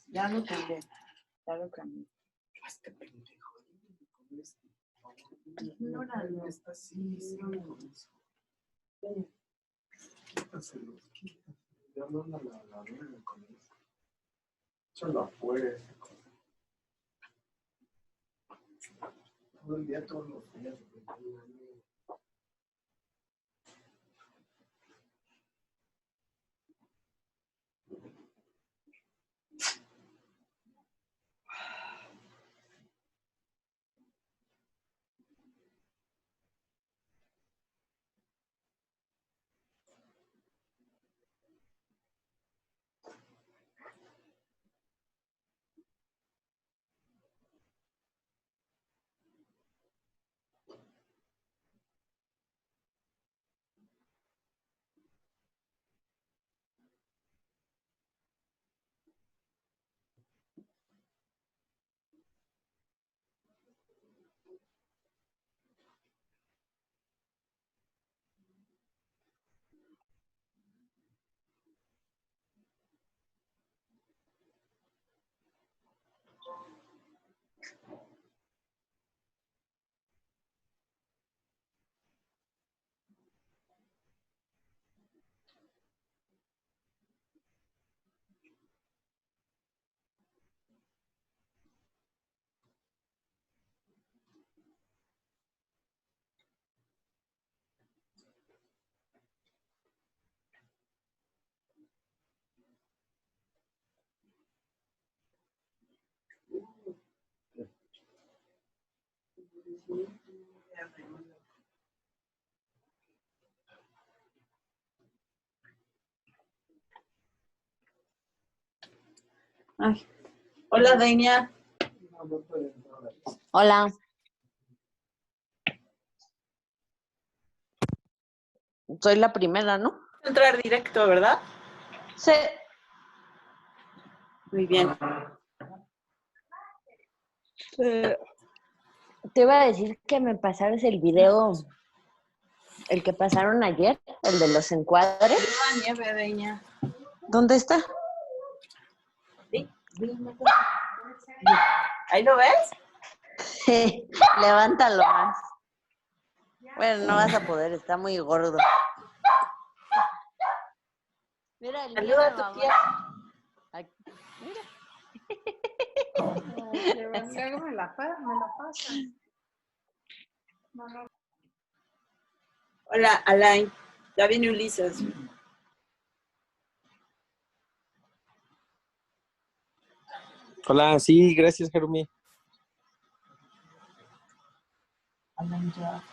Ya lo cambié. Ya lo cambié. Este pendejo. Ignóralo. Está así, quítaselos, quítaselos. Ya no la verga con eso. Échalo afuera ese cosa. Todo el día, todos los días. Ay. Hola, Denia. Hola. Soy la primera, ¿no? Entrar directo, ¿verdad? Sí. Muy bien. Te iba a decir que me pasaras el video, el que pasaron ayer, el de los encuadres. Lleva nieve, Denia. ¿Dónde está? ¿Sí? ¿Ahí lo ves? Sí, levántalo más. Bueno, no vas a poder, está muy gordo. Mira, el mío Saluda de a tu mamá. tía. Aquí, mira. Luego me la pasa. Hola, Alain. Ya viene Ulises. Hola, sí, gracias, Jeremy. Alain ya.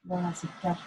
Van a citar.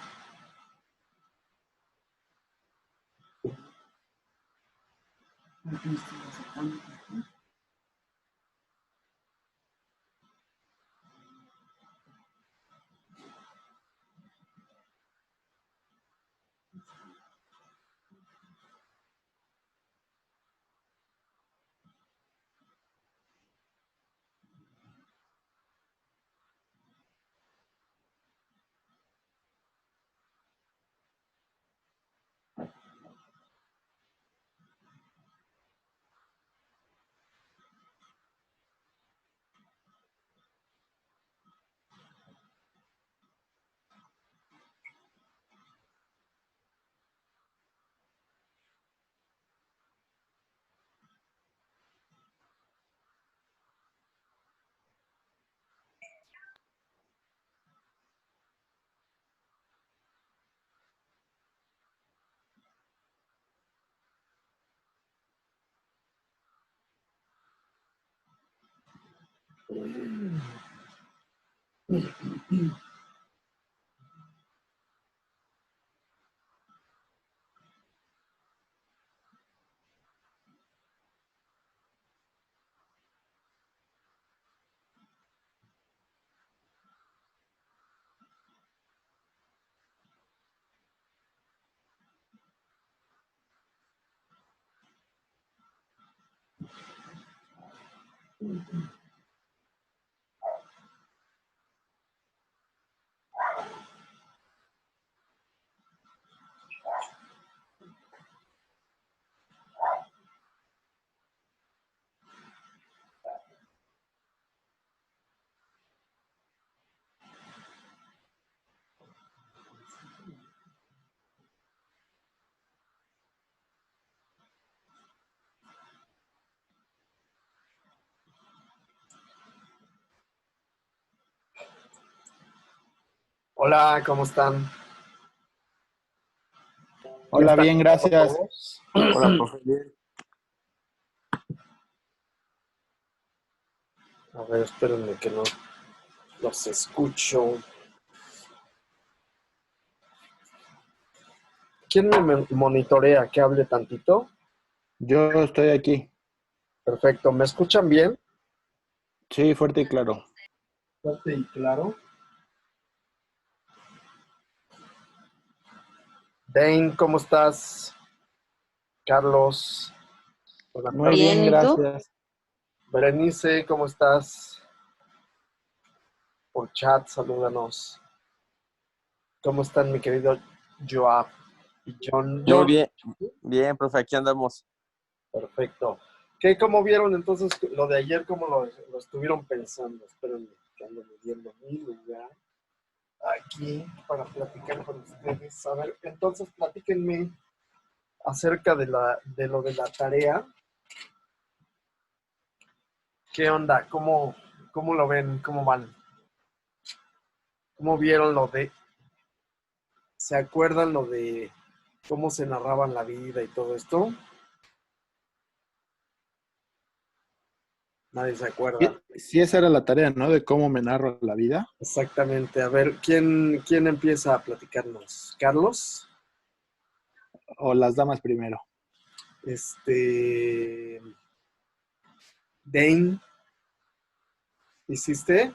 Hola, ¿cómo están? Hola, bien, gracias. Hola, profe. Bien. A ver, espérenme que no los escucho. ¿Quién me monitorea? ¿Que hable tantito? Yo estoy aquí. Perfecto. ¿Me escuchan bien? Sí, fuerte y claro. Fuerte y claro. Dane, ¿cómo estás? Carlos, buenas Muy tardes. Bien, bien, ¿y tú? gracias. Berenice, ¿cómo estás? Por chat, salúdanos. ¿Cómo están, mi querido Joab y John? Muy John, bien. Bien, profe, aquí andamos. perfecto. ¿Cómo vieron entonces lo de ayer? ¿Cómo lo estuvieron pensando? Espérenme, que ando midiendo mi lugar aquí para platicar con ustedes. A ver, entonces platíquenme acerca de lo de la tarea. ¿Qué onda? ¿Cómo lo ven? ¿Cómo van? ¿Cómo vieron lo de... ¿Se acuerdan lo de cómo se narraban la vida y todo esto? Nadie se acuerda. Sí, esa era la tarea, ¿no? De cómo me narro la vida. Exactamente. A ver, ¿quién empieza a platicarnos? ¿Carlos? O las damas primero. Dane, ¿hiciste?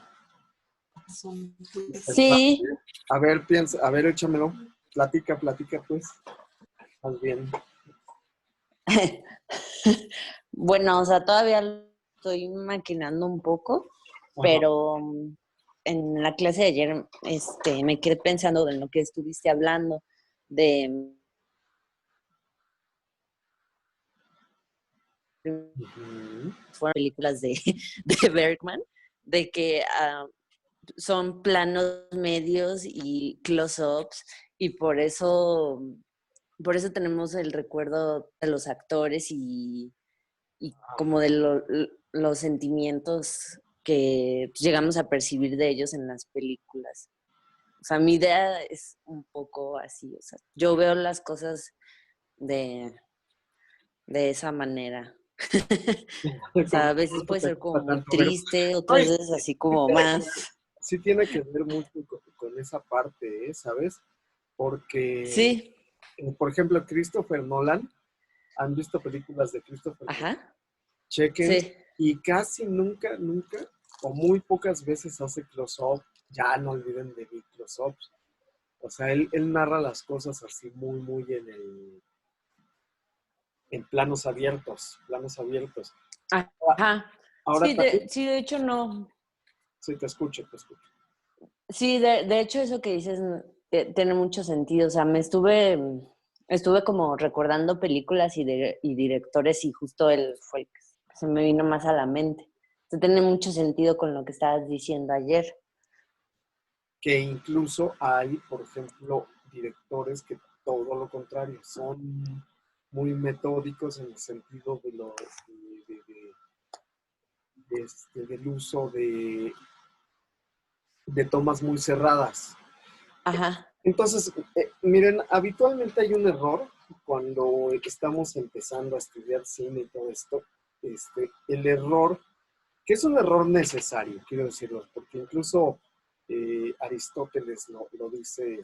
Sí, A ver, piensa, a ver, échamelo. Platica, pues. Más bien. bueno, o sea, todavía lo estoy maquinando un poco, Ajá. pero en la clase de ayer me quedé pensando en lo que estuviste hablando, de Ujú. fueron películas de, de Bergman, de que son planos medios y close-ups, y por eso tenemos el recuerdo de los actores y como de los sentimientos que llegamos a percibir de ellos en las películas. O sea, mi idea es un poco así, o sea, yo veo las cosas de, de esa manera. O sea, a veces ¿Cómo puede te ser gusta como muy tanto ver? triste, No, otras veces así como más. sí tiene que ver mucho con esa parte, ¿sabes? Porque, Sí, por ejemplo, Christopher Nolan, ¿han visto películas de Christopher Nolan? ajá, Chequen, sí. y casi nunca, o muy pocas veces hace close-up. Ya no olviden de close-ups. O sea, él narra las cosas así muy en planos abiertos. Ahora, Ajá. ahora Sí, también, sí, de hecho no. sí, te escucho, te escucho. Sí, de hecho eso que dices tiene mucho sentido. O sea, estuve como recordando películas y directores y justo él fue el que se me vino más a la mente. O sea, tiene mucho sentido con lo que estabas diciendo ayer. Que incluso hay, por ejemplo, directores que todo lo contrario, son muy metódicos en el sentido del uso de tomas muy cerradas. Ajá, Entonces, miren, habitualmente hay un error cuando estamos empezando a estudiar cine y todo esto. El error, que es un error necesario, quiero decirlo, porque incluso Aristóteles lo dice,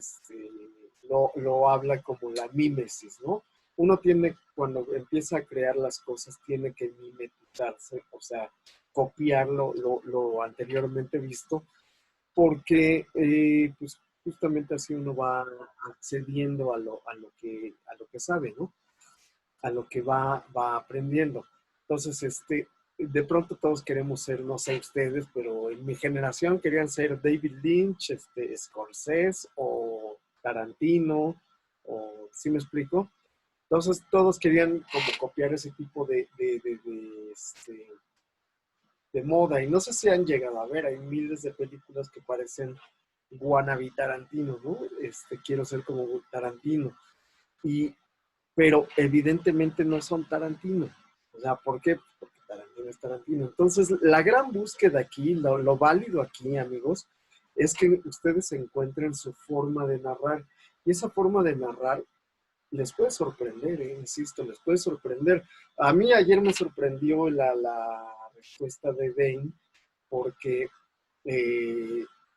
lo habla como la mímesis, ¿no? Uno tiene, cuando empieza a crear las cosas, tiene que mimetizarse, o sea, copiar lo anteriormente visto, porque pues justamente así uno va accediendo a lo que sabe, ¿no? A lo que va aprendiendo. Entonces, de pronto todos queremos ser, no sé ustedes, pero en mi generación querían ser David Lynch, Scorsese o Tarantino, o ¿sí me explico? Entonces todos querían como copiar ese tipo de moda. Y no sé si han llegado a ver, hay miles de películas que parecen wannabe Tarantino, ¿no? Quiero ser como Tarantino. Pero evidentemente no son Tarantino. O sea, ¿por qué? Porque Tarantino es Tarantino. Entonces, la gran búsqueda aquí, lo válido aquí, amigos, es que ustedes encuentren su forma de narrar. Y esa forma de narrar les puede sorprender, insisto, les puede sorprender. A mí ayer me sorprendió la respuesta de Dane, porque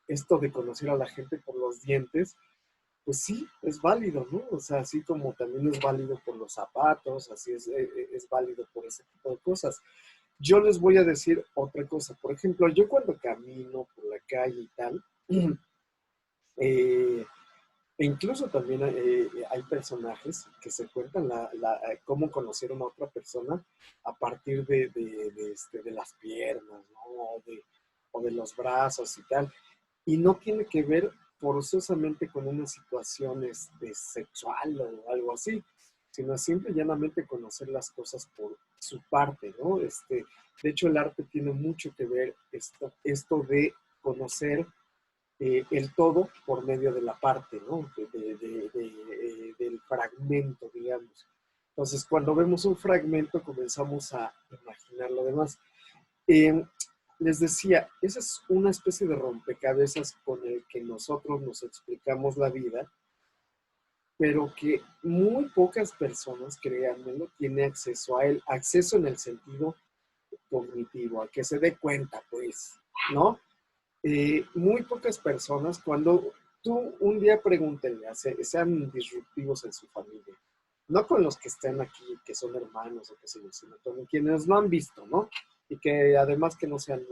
esto de conocer a la gente por los dientes, pues sí, es válido, ¿no? O sea, así como también es válido por los zapatos, así es válido por ese tipo de cosas. Yo les voy a decir otra cosa. Por ejemplo, yo cuando camino por la calle y tal, eh, e incluso también hay personajes que se cuentan cómo conocieron a otra persona a partir de las piernas, ¿no? O de los brazos y tal. Y no tiene que ver forzosamente con una situación sexual o algo así, sino simple y llanamente conocer las cosas por su parte, ¿no? De hecho, el arte tiene mucho que ver esto de conocer el todo por medio de la parte, ¿no? Del fragmento, digamos. Entonces, cuando vemos un fragmento, comenzamos a imaginar lo demás. Eh, Les decía, esa es una especie de rompecabezas con el que nosotros nos explicamos la vida, pero que muy pocas personas, créanmelo, tienen acceso a él. Acceso en el sentido cognitivo, a que se dé cuenta, pues, ¿no? Muy pocas personas, cuando tú un día pregúntenle, sean disruptivos en su familia, no con los que estén aquí, que son hermanos o que se sino con quienes no han visto, ¿no? Y que además que no sean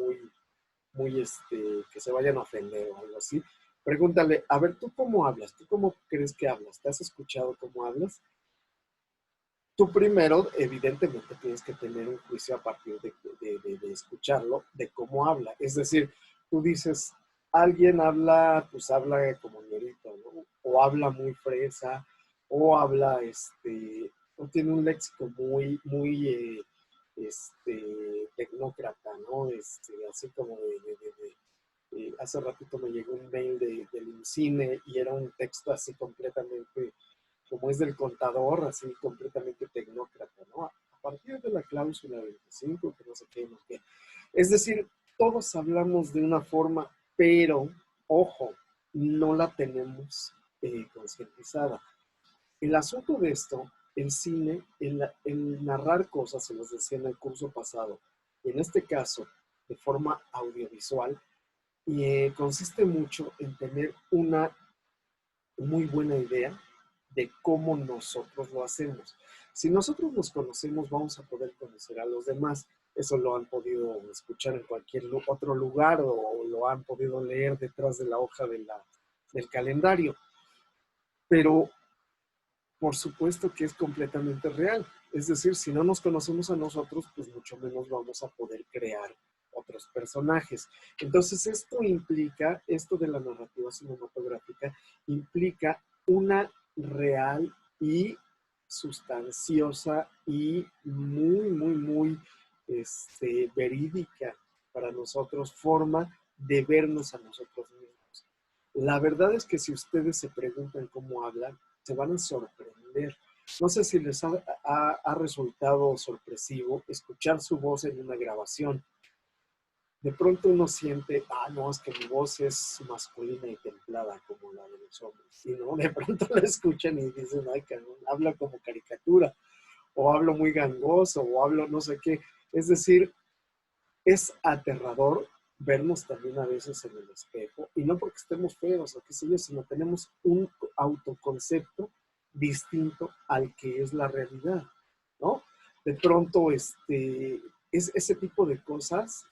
que se vayan a ofender o algo así. Pregúntale, a ver, ¿tú cómo hablas? ¿Tú cómo crees que hablas? ¿Te has escuchado cómo hablas? Tú primero, evidentemente, tienes que tener un juicio a partir de escucharlo, de cómo habla. Es decir, tú dices, alguien habla, pues habla como ñerito, ¿no? O habla muy fresa, o habla, o tiene un léxico muy, tecnócrata, ¿no? Así como hace ratito me llegó un mail del INCINE y era un texto así completamente como es del contador, así completamente tecnócrata, ¿no? A partir de la cláusula 25, que no sé qué, no sé qué. Es decir, todos hablamos de una forma, pero, ojo, no la tenemos concientizada. El asunto de esto, el cine, el narrar cosas, se los decía en el curso pasado, y en este caso, de forma audiovisual, consiste mucho en tener una muy buena idea de cómo nosotros lo hacemos. Si nosotros nos conocemos, vamos a poder conocer a los demás. Eso lo han podido escuchar en cualquier otro lugar o lo han podido leer detrás de la hoja del calendario. Pero por supuesto que es completamente real. Es decir, si no nos conocemos a nosotros, pues mucho menos vamos a poder crear otros personajes. Entonces, esto de la narrativa cinematográfica implica una real y sustanciosa y muy verídica para nosotros forma de vernos a nosotros mismos. La verdad es que si ustedes se preguntan cómo hablan, se van a sorprender. No sé si les ha resultado sorpresivo escuchar su voz en una grabación. De pronto uno siente, no, es que mi voz es masculina y templada como la de los hombres. Y no, de pronto la escuchan y dicen, ay, cabrón, habla como caricatura, o hablo muy gangoso, o hablo no sé qué. Es decir, es aterrador vernos también a veces en el espejo, y no porque estemos feos o qué sé yo, sino tenemos un autoconcepto distinto al que es la realidad, ¿no? De pronto, ese tipo de cosas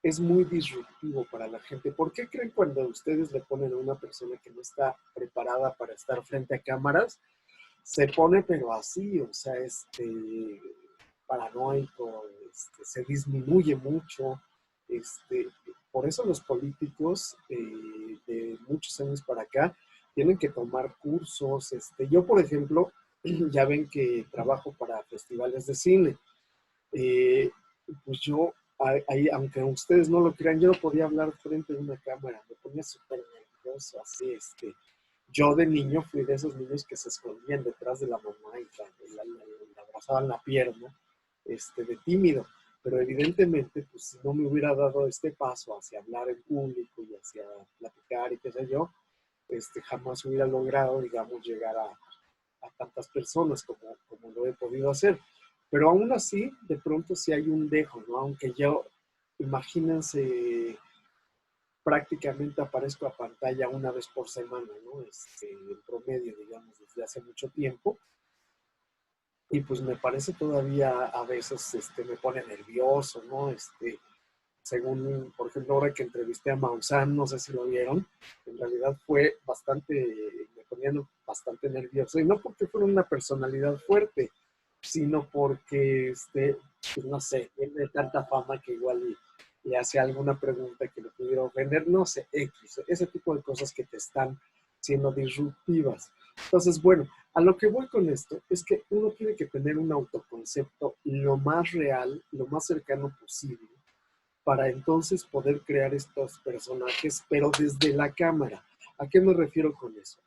es muy disruptivo para la gente. ¿Por qué creen cuando ustedes le ponen a una persona que no está preparada para estar frente a cámaras, se pone pero así, o sea, paranoico, se disminuye mucho. Por eso los políticos de muchos años para acá tienen que tomar cursos. Yo, por ejemplo, ya ven que trabajo para festivales de cine. Eh, pues yo, ahí, aunque ustedes no lo crean, yo no podía hablar frente a una cámara, me ponía súper nervioso, así, yo de niño fui de esos niños que se escondían detrás de la mamá y le abrazaban la pierna, de tímido, pero evidentemente, pues si no me hubiera dado este paso hacia hablar en público y hacia platicar y qué sé yo, jamás hubiera logrado, digamos, llegar a tantas personas como lo he podido hacer. Pero aún así, de pronto sí hay un dejo, ¿no? Aunque yo, imagínense, prácticamente aparezco a pantalla una vez por semana, ¿no? En promedio, digamos, desde hace mucho tiempo. Y pues me parece todavía a veces, me pone nervioso, ¿no? Según, por ejemplo, ahora que entrevisté a Maussan, no sé si lo vieron, en realidad fue me ponían bastante nervioso. Y no porque fuera una personalidad fuerte, sino porque, pues no sé, tiene tanta fama que igual y hace alguna pregunta que lo pudiera ofender, no sé, X, ese tipo de cosas que te están siendo disruptivas. Entonces, bueno, a lo que voy con esto es que uno tiene que tener un autoconcepto lo más real, lo más cercano posible, para entonces poder crear estos personajes, pero desde la cámara. ¿A qué me refiero con eso?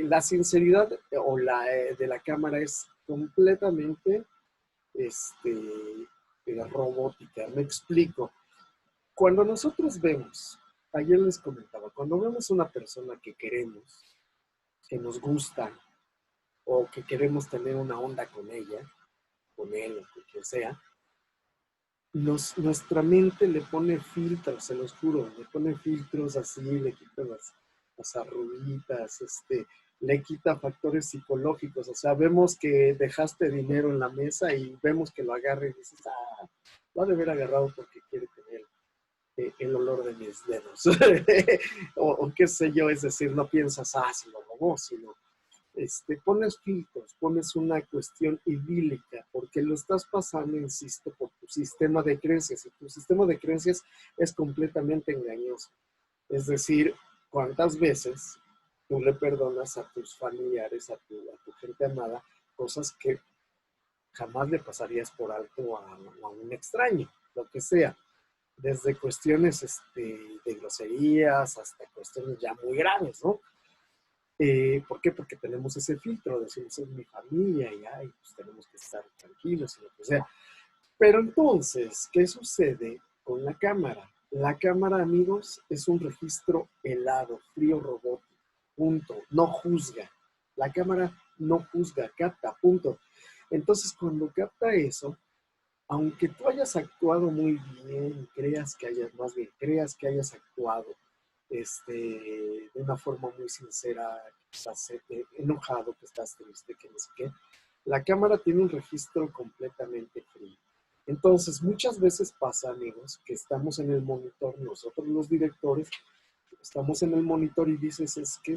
La sinceridad de la cámara es completamente robótica. Me explico. Cuando nosotros vemos, ayer les comentaba, cuando vemos una persona que queremos, que nos gusta, o que queremos tener una onda con ella, con él, o con quien sea, nuestra mente le pone filtros, se los juro, le pone filtros así, le quita las arruguitas, le quita factores psicológicos. O sea, vemos que dejaste dinero en la mesa y vemos que lo agarra y dices, lo ha de haber agarrado porque quiere tener el olor de mis dedos. o qué sé yo, es decir, no piensas, si lo robó, sino pones filtros, pones una cuestión idílica, porque lo estás pasando, insisto, por tu sistema de creencias, y tu sistema de creencias es completamente engañoso. Es decir, ¿cuántas veces tú le perdonas a tus familiares, a tu gente amada, cosas que jamás le pasarías por alto a un extraño, lo que sea? Desde cuestiones de groserías hasta cuestiones ya muy graves, ¿no? ¿Por qué? Porque tenemos ese filtro, decimos, es mi familia y pues tenemos que estar tranquilos y lo que sea. Pero entonces, ¿qué sucede con la cámara? La cámara, amigos, es un registro helado, frío, robótico, punto. No juzga. La cámara no juzga, capta, punto. Entonces, cuando capta eso, aunque tú hayas actuado muy bien, más bien creas que hayas actuado de una forma muy sincera, que estás enojado, que estás triste, que no sé qué, la cámara tiene un registro completamente frío. Entonces, muchas veces pasa, amigos, que estamos en el monitor, nosotros los directores, estamos en el monitor y dices, es que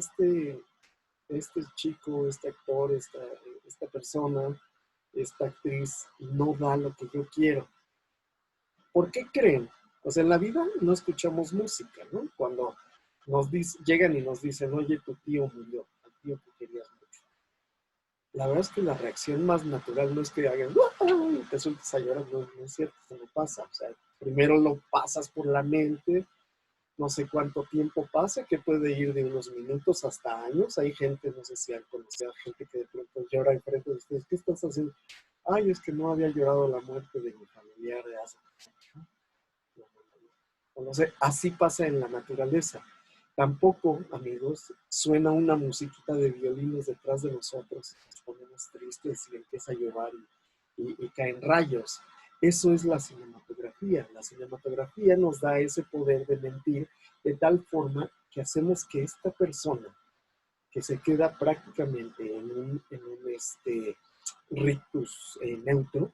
este chico, este actor, esta persona, esta actriz no da lo que yo quiero. ¿Por qué creen? O sea, en la vida no escuchamos música, ¿no? Cuando llegan y nos dicen, oye, tu tío murió, al tío que querías mucho. La verdad es que la reacción más natural no es que hagan, y te sueltes a llorar, no es cierto, eso no pasa. O sea, primero lo pasas por la mente, no sé cuánto tiempo pasa, que puede ir de unos minutos hasta años. Hay gente, no sé si han conocido gente que de pronto llora enfrente de ustedes. ¿Qué estás haciendo? Ay, es que no había llorado la muerte de mi familiar de hace mucho. O no sé, así pasa en la naturaleza. Tampoco, amigos, suena una musiquita de violines detrás de nosotros, nos ponemos tristes y empieza a llover y caen rayos. Eso es la cinematografía. La cinematografía nos da ese poder de mentir de tal forma que hacemos que esta persona, que se queda prácticamente en un rictus neutro,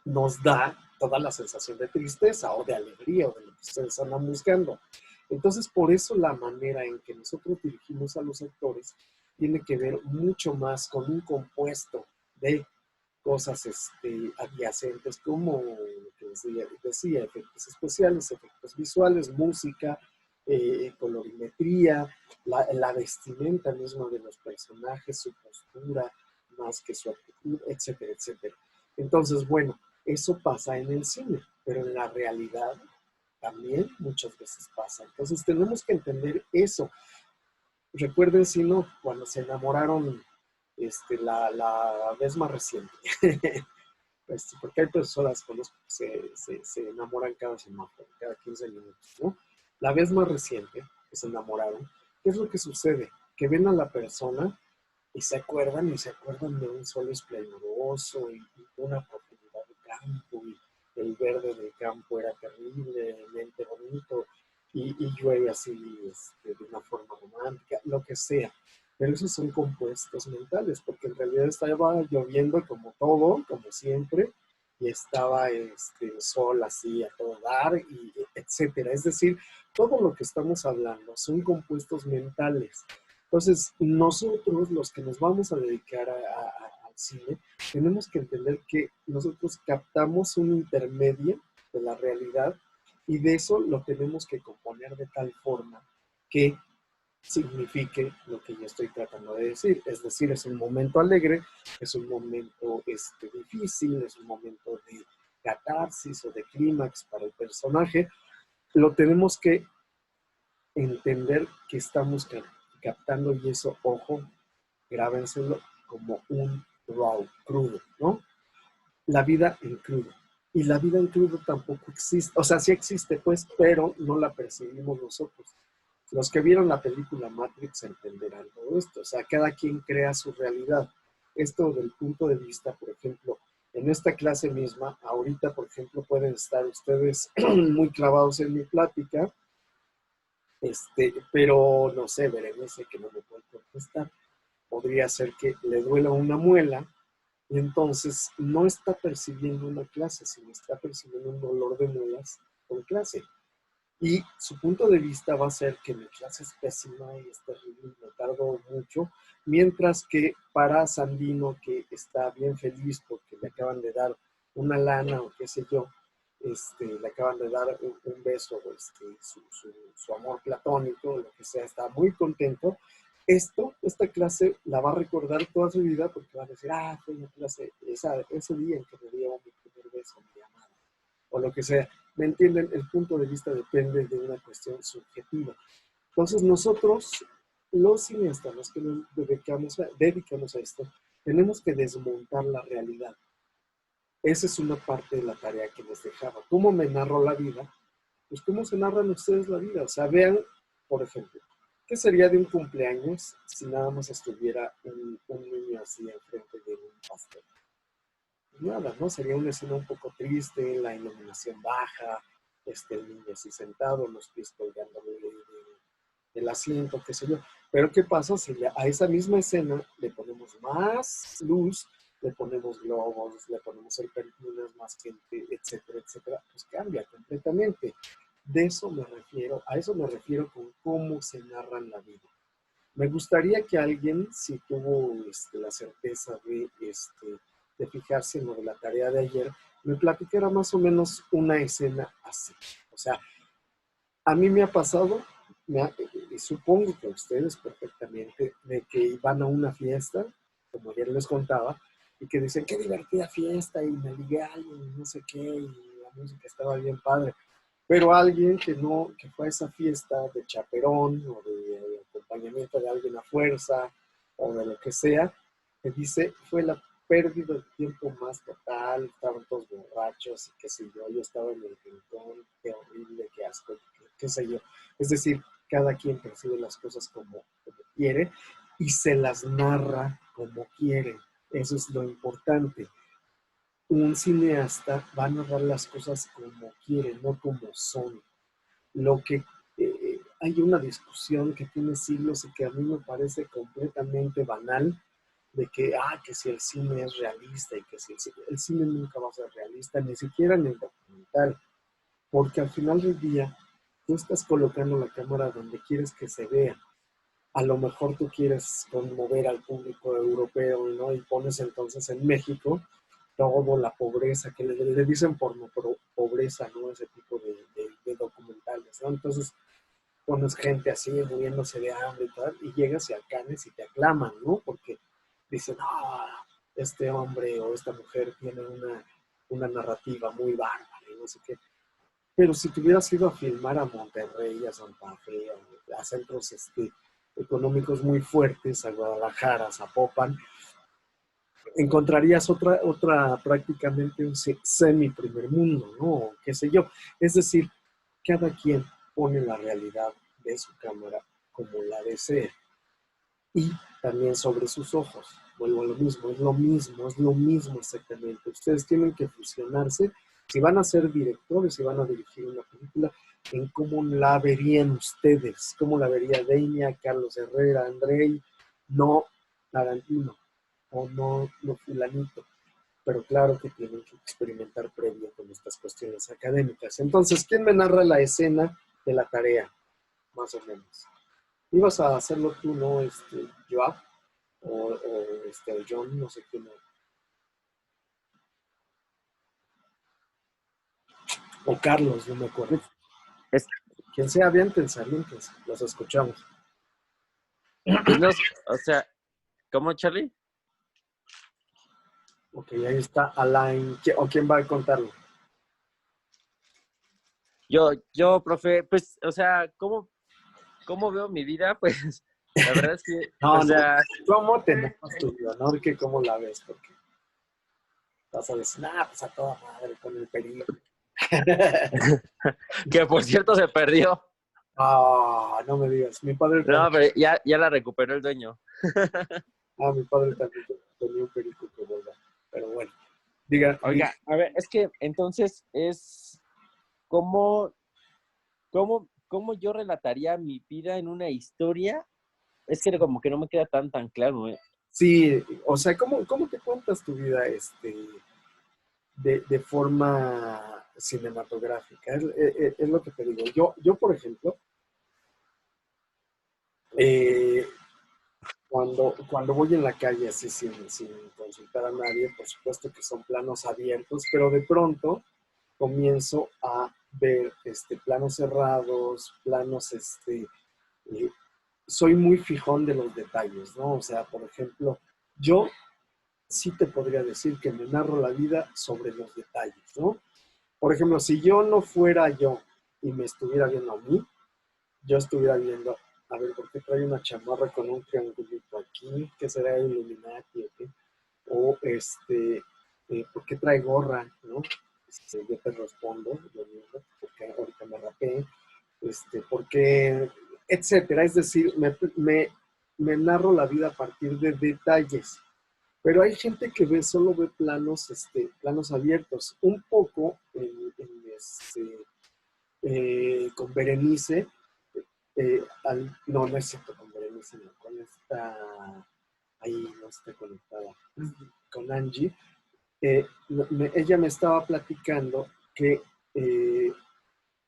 nos da toda la sensación de tristeza o de alegría o de lo que ustedes andan buscando. Entonces, por eso la manera en que nosotros dirigimos a los actores tiene que ver mucho más con un compuesto de cosas adyacentes como lo que les decía, efectos especiales, efectos visuales, música, colorimetría, la vestimenta misma de los personajes, su postura, más que su actitud, etcétera, etcétera. Entonces, bueno, eso pasa en el cine, pero en la realidad también muchas veces pasa. Entonces tenemos que entender eso. Recuerden, si no, cuando se enamoraron la vez más reciente. Porque hay personas conozco que se enamoran cada semáforo, cada 15 minutos, ¿no? La vez más reciente que se enamoraron, ¿qué es lo que sucede? Que ven a la persona y se acuerdan de un sol esplendoroso y una profundidad de campo y el verde del campo era terriblemente bonito y llueve así de una forma romántica, lo que sea. Pero esos son compuestos mentales, porque en realidad estaba lloviendo como todo, como siempre, y estaba el sol así a todo dar, y etcétera. Es decir, todo lo que estamos hablando son compuestos mentales. Entonces, nosotros, los que nos vamos a dedicar al cine, tenemos que entender que nosotros captamos un intermedio de la realidad y de eso lo tenemos que componer de tal forma que signifique lo que yo estoy tratando de decir. Es decir, es un momento alegre, es un momento difícil, es un momento de catarsis o de clímax para el personaje. Lo tenemos que entender que estamos captando y eso, ojo, grábenselo como un raw, crudo, ¿no? La vida en crudo. Y la vida en crudo tampoco existe, o sea, sí existe pues, pero no la percibimos nosotros. Los que vieron la película Matrix entenderán todo esto, o sea, cada quien crea su realidad. Esto del punto de vista, por ejemplo, en esta clase misma, ahorita, por ejemplo, pueden estar ustedes muy clavados en mi plática, pero no sé, Berenice, que no me puede contestar, podría ser que le duela una muela y entonces no está percibiendo una clase, sino está percibiendo un dolor de muelas con clase. Y su punto de vista va a ser que mi clase es pésima y es terrible, me tardo mucho, mientras que para Sandino, que está bien feliz porque le acaban de dar una lana o qué sé yo, le acaban de dar un beso, su amor platónico, lo que sea, está muy contento. Esta clase la va a recordar toda su vida porque va a decir, fue una clase, ese día en que me dio mi primer beso, mi amada, o lo que sea. ¿Me entienden? El punto de vista depende de una cuestión subjetiva. Entonces nosotros, los cineastas, los que nos dedicamos a esto, tenemos que desmontar la realidad. Esa es una parte de la tarea que les dejaba. ¿Cómo me narro la vida? Pues cómo se narran ustedes la vida. O sea, vean, por ejemplo, ¿qué sería de un cumpleaños si nada más estuviera un niño así enfrente de un pastel? Nada, ¿no? Sería una escena un poco triste, la iluminación baja, el niño así sentado, los pies colgándole del asiento, qué sé yo. Pero ¿qué pasa si a esa misma escena le ponemos más luz, le ponemos globos, le ponemos serpentinas, más gente, etcétera, etcétera? Pues cambia completamente. A eso me refiero con cómo se narran la vida. Me gustaría que alguien, si tuvo la certeza de fijarse en lo de la tarea de ayer, me platicara más o menos una escena así. O sea, a mí me ha pasado, y supongo que a ustedes perfectamente, de que van a una fiesta, como ayer les contaba, y que dicen, qué divertida fiesta, y me ligué a alguien, y no sé qué, y la música estaba bien padre. Pero alguien que fue a esa fiesta de chaperón o de acompañamiento de alguien a fuerza o de lo que sea, que dice, fue la pérdida de tiempo más total, estaban todos borrachos y qué sé yo estaba en el rincón, qué horrible, qué asco, qué sé yo. Es decir, cada quien percibe las cosas como quiere y se las narra como quiere. Eso es lo importante. Un cineasta va a narrar las cosas como quiere, no como son. Hay una discusión que tiene siglos y que a mí me parece completamente banal, de que si el cine es realista y que si el cine nunca va a ser realista, ni siquiera en el documental, porque al final del día tú estás colocando la cámara donde quieres que se vea. A lo mejor tú quieres conmover al público europeo, ¿no? Y pones entonces en México todo, la pobreza, que le dicen pobreza, ¿no? Ese tipo de documentales, ¿no? Entonces pones gente así, muriéndose de hambre y tal, y llegas y a Cannes y te aclaman, ¿no? Porque dicen, este hombre o esta mujer tiene una narrativa muy bárbara y no sé qué. Pero si te hubieras ido a filmar a Monterrey, a Santa Fe, a centros económicos muy fuertes, a Guadalajara, a Zapopan, encontrarías otra prácticamente un semi primer mundo, ¿no? Qué sé yo. Es decir, cada quien pone la realidad de su cámara como la desea y también sobre sus ojos. Vuelvo a lo mismo, es lo mismo exactamente. Ustedes tienen que fusionarse. Si van a ser directores, si van a dirigir una película, en cómo la verían ustedes, cómo la vería Denia, Carlos Herrera, Andrei, no Tarantino o no fulanito. Pero claro que tienen que experimentar previo con estas cuestiones académicas. Entonces, ¿quién me narra la escena de la tarea? Más o menos. Ibas a hacerlo tú, ¿no? Joab o John, no sé quién. O Carlos, no me acuerdo. Es- Quien sea, aviéntense, los escuchamos. Pues no, o sea, ¿cómo, Charlie? Ok, ahí está Alain. ¿O quién va a contarlo? Profe, pues, o sea, ¿cómo veo mi vida? Pues, la verdad es que, No, o sea, ¿cómo te narras tu vida? No, que cómo la ves, porque vas a decir, pues a toda madre con el perico. que por cierto se perdió. No me digas. Mi padre No, también, pero ya la recuperó el dueño. mi padre también tenía un perico que vuelva. Pero bueno, diga, Oiga, a ver, es que entonces es cómo yo relataría mi vida en una historia. Es que como que no me queda tan claro, ¿eh? sí, o sea, ¿cómo te cuentas tu vida de forma cinematográfica? Es lo que te digo. Yo, por ejemplo, eh, cuando voy en la calle así sin consultar a nadie, por supuesto que son planos abiertos, pero de pronto comienzo a ver planos cerrados, planos, eh, soy muy fijón de los detalles, ¿no? O sea, por ejemplo, yo sí te podría decir que me narro la vida sobre los detalles, ¿no? Por ejemplo, si yo no fuera yo y me estuviera viendo a mí, yo estuviera viendo, a ver, ¿por qué trae una chamarra con un triangulito aquí? ¿Qué será Illuminati o qué? O ¿por qué trae gorra? ¿No? Yo te respondo, yo mismo, porque ahorita me rapé, ¿por qué? Etcétera. Es decir, me narro la vida a partir de detalles. Pero hay gente que solo ve planos abiertos. Un poco con Berenice, no es cierto, con Berenice, no, con esta, ahí no está conectada, con Angie, ella me estaba platicando que,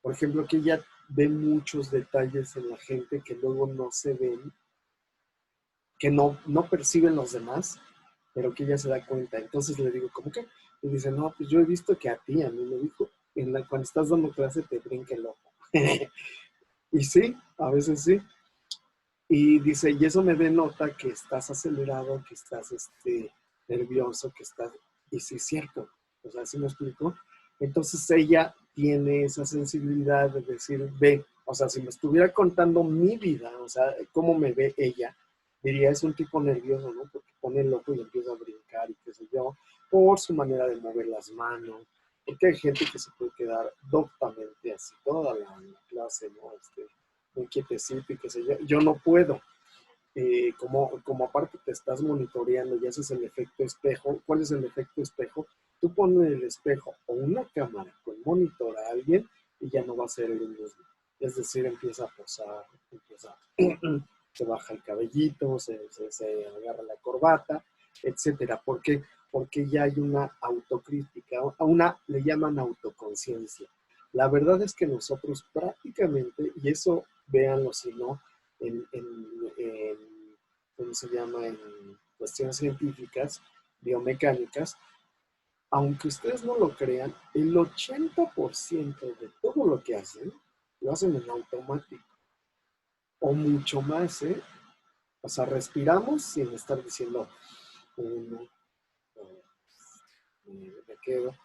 por ejemplo, que ella ve muchos detalles en la gente que luego no se ven, que no perciben los demás, pero que ella se da cuenta. Entonces le digo, ¿cómo que? Y dice, no, pues yo he visto que a mí me dijo, cuando estás dando clase te brinca el ojo. Y sí, a veces sí. Y dice, y eso me denota que estás acelerado, que estás nervioso, que estás... Y sí, es cierto. O sea, ¿sí me explico? Entonces ella tiene esa sensibilidad de decir, ve, o sea, si me estuviera contando mi vida, o sea, cómo me ve ella, diría, es un tipo nervioso, ¿no? Porque pone el ojo y empieza a brincar y qué sé yo, por su manera de mover las manos. Porque hay gente que se puede quedar doctamente así toda la clase, ¿no? Muy quietecito y qué sé yo. Yo no puedo. Como aparte te estás monitoreando y haces el efecto espejo. ¿Cuál es el efecto espejo? Tú pones el espejo o una cámara con monitor a alguien y ya no va a ser el mismo. Es decir, empieza a posar, se baja el cabellito, se agarra la corbata, etcétera. ¿Por qué? Porque ya hay una autocrítica, a una le llaman autoconciencia. La verdad es que nosotros prácticamente, y eso véanlo si no, en ¿cómo se llama? En cuestiones científicas, biomecánicas, aunque ustedes no lo crean, el 80% de todo lo que hacen, lo hacen en automático. O mucho más, ¿eh? O sea, respiramos sin estar diciendo uno, dos, me quedo.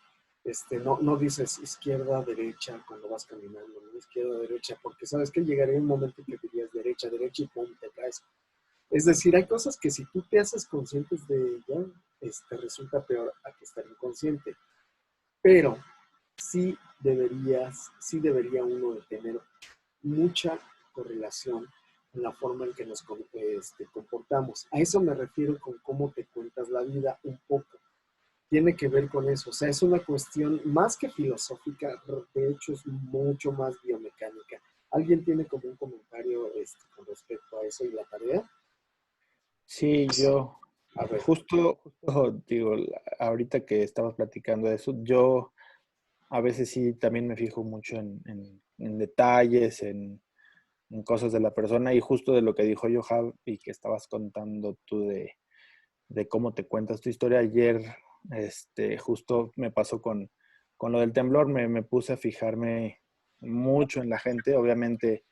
No dices izquierda, derecha cuando vas caminando, ¿no? Izquierda, derecha, porque sabes que llegaría un momento que dirías derecha, derecha y pum, te caes. Es decir, hay cosas que si tú te haces conscientes de ellas, resulta peor a que estar inconsciente. Pero sí debería uno de tener mucha correlación en la forma en que nos comportamos. A eso me refiero con cómo te cuentas la vida un poco. Tiene que ver con eso. O sea, es una cuestión más que filosófica, de hecho es mucho más biomecánica. ¿Alguien tiene como un comentario con respecto a eso y la tarea? Sí, yo, A ver. justo digo, ahorita que estabas platicando de eso, yo a veces sí también me fijo mucho en detalles, en cosas de la persona y justo de lo que dijo Johan y que estabas contando tú de cómo te cuentas tu historia. Ayer, justo me pasó con lo del temblor, me puse a fijarme mucho en la gente. Obviamente,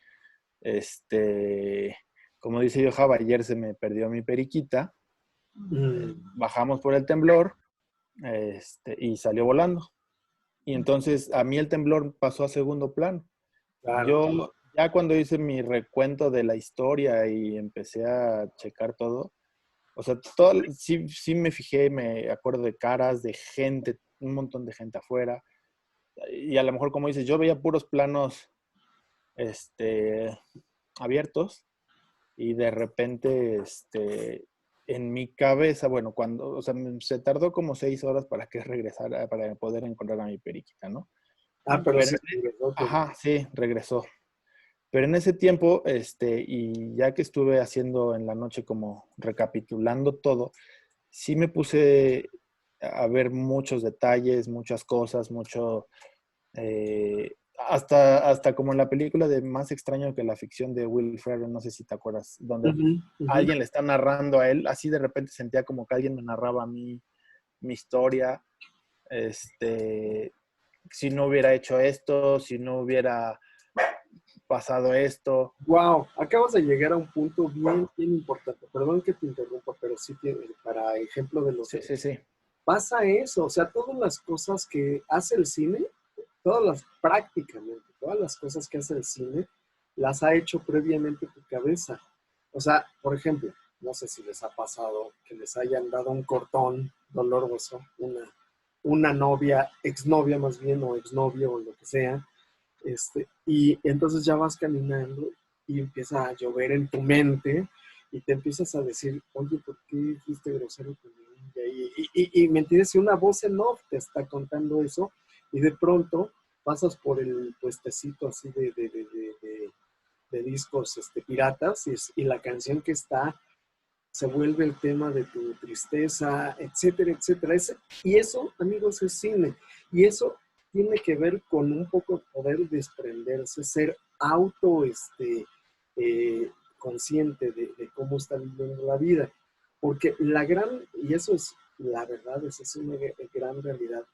como dice Johan, ayer se me perdió mi periquita. Bajamos por el temblor, y salió volando. Y entonces a mí el temblor pasó a segundo plano. Claro. Yo ya cuando hice mi recuento de la historia y empecé a checar todo, o sea, sí me fijé, me acuerdo de caras, de gente, un montón de gente afuera. Y a lo mejor, como dices, yo veía puros planos abiertos y de repente, en mi cabeza, bueno, o sea, se tardó como 6 horas para que regresara, para poder encontrar a mi periquita, ¿no? Pero Pero, sí, regresó, ajá, sí, regresó. Pero en ese tiempo, y ya que estuve haciendo en la noche como recapitulando todo, sí me puse a ver muchos detalles, muchas cosas, hasta como en la película de Más extraño que la ficción de Will Ferrell, no sé si te acuerdas, donde alguien le está narrando a él, así de repente sentía como que alguien me narraba a mí mi historia, si no hubiera hecho esto, si no hubiera pasado esto. Wow, acabas de llegar a un punto bien, bien importante. Perdón que te interrumpa, pero sí tiene, para ejemplo de los... Sí, sí, sí. Pasa eso, o sea, todas las cosas que hace el cine, prácticamente, todas las cosas que hace el cine, las ha hecho previamente tu cabeza. O sea, por ejemplo, no sé si les ha pasado que les hayan dado un cortón doloroso, una novia, exnovia más bien, o exnovio, o lo que sea, y entonces ya vas caminando y empieza a llover en tu mente y te empiezas a decir, oye, ¿por qué fuiste grosero con ella? Y me entiendes, si una voz en off te está contando eso y de pronto pasas por el puestecito así de discos piratas y la canción que está se vuelve el tema de tu tristeza, etcétera, etcétera. Y eso, amigos, es cine. Y eso tiene que ver con un poco poder desprenderse, ser auto consciente de cómo está viviendo la vida. Porque y eso es la verdad, esa es una gran realidad,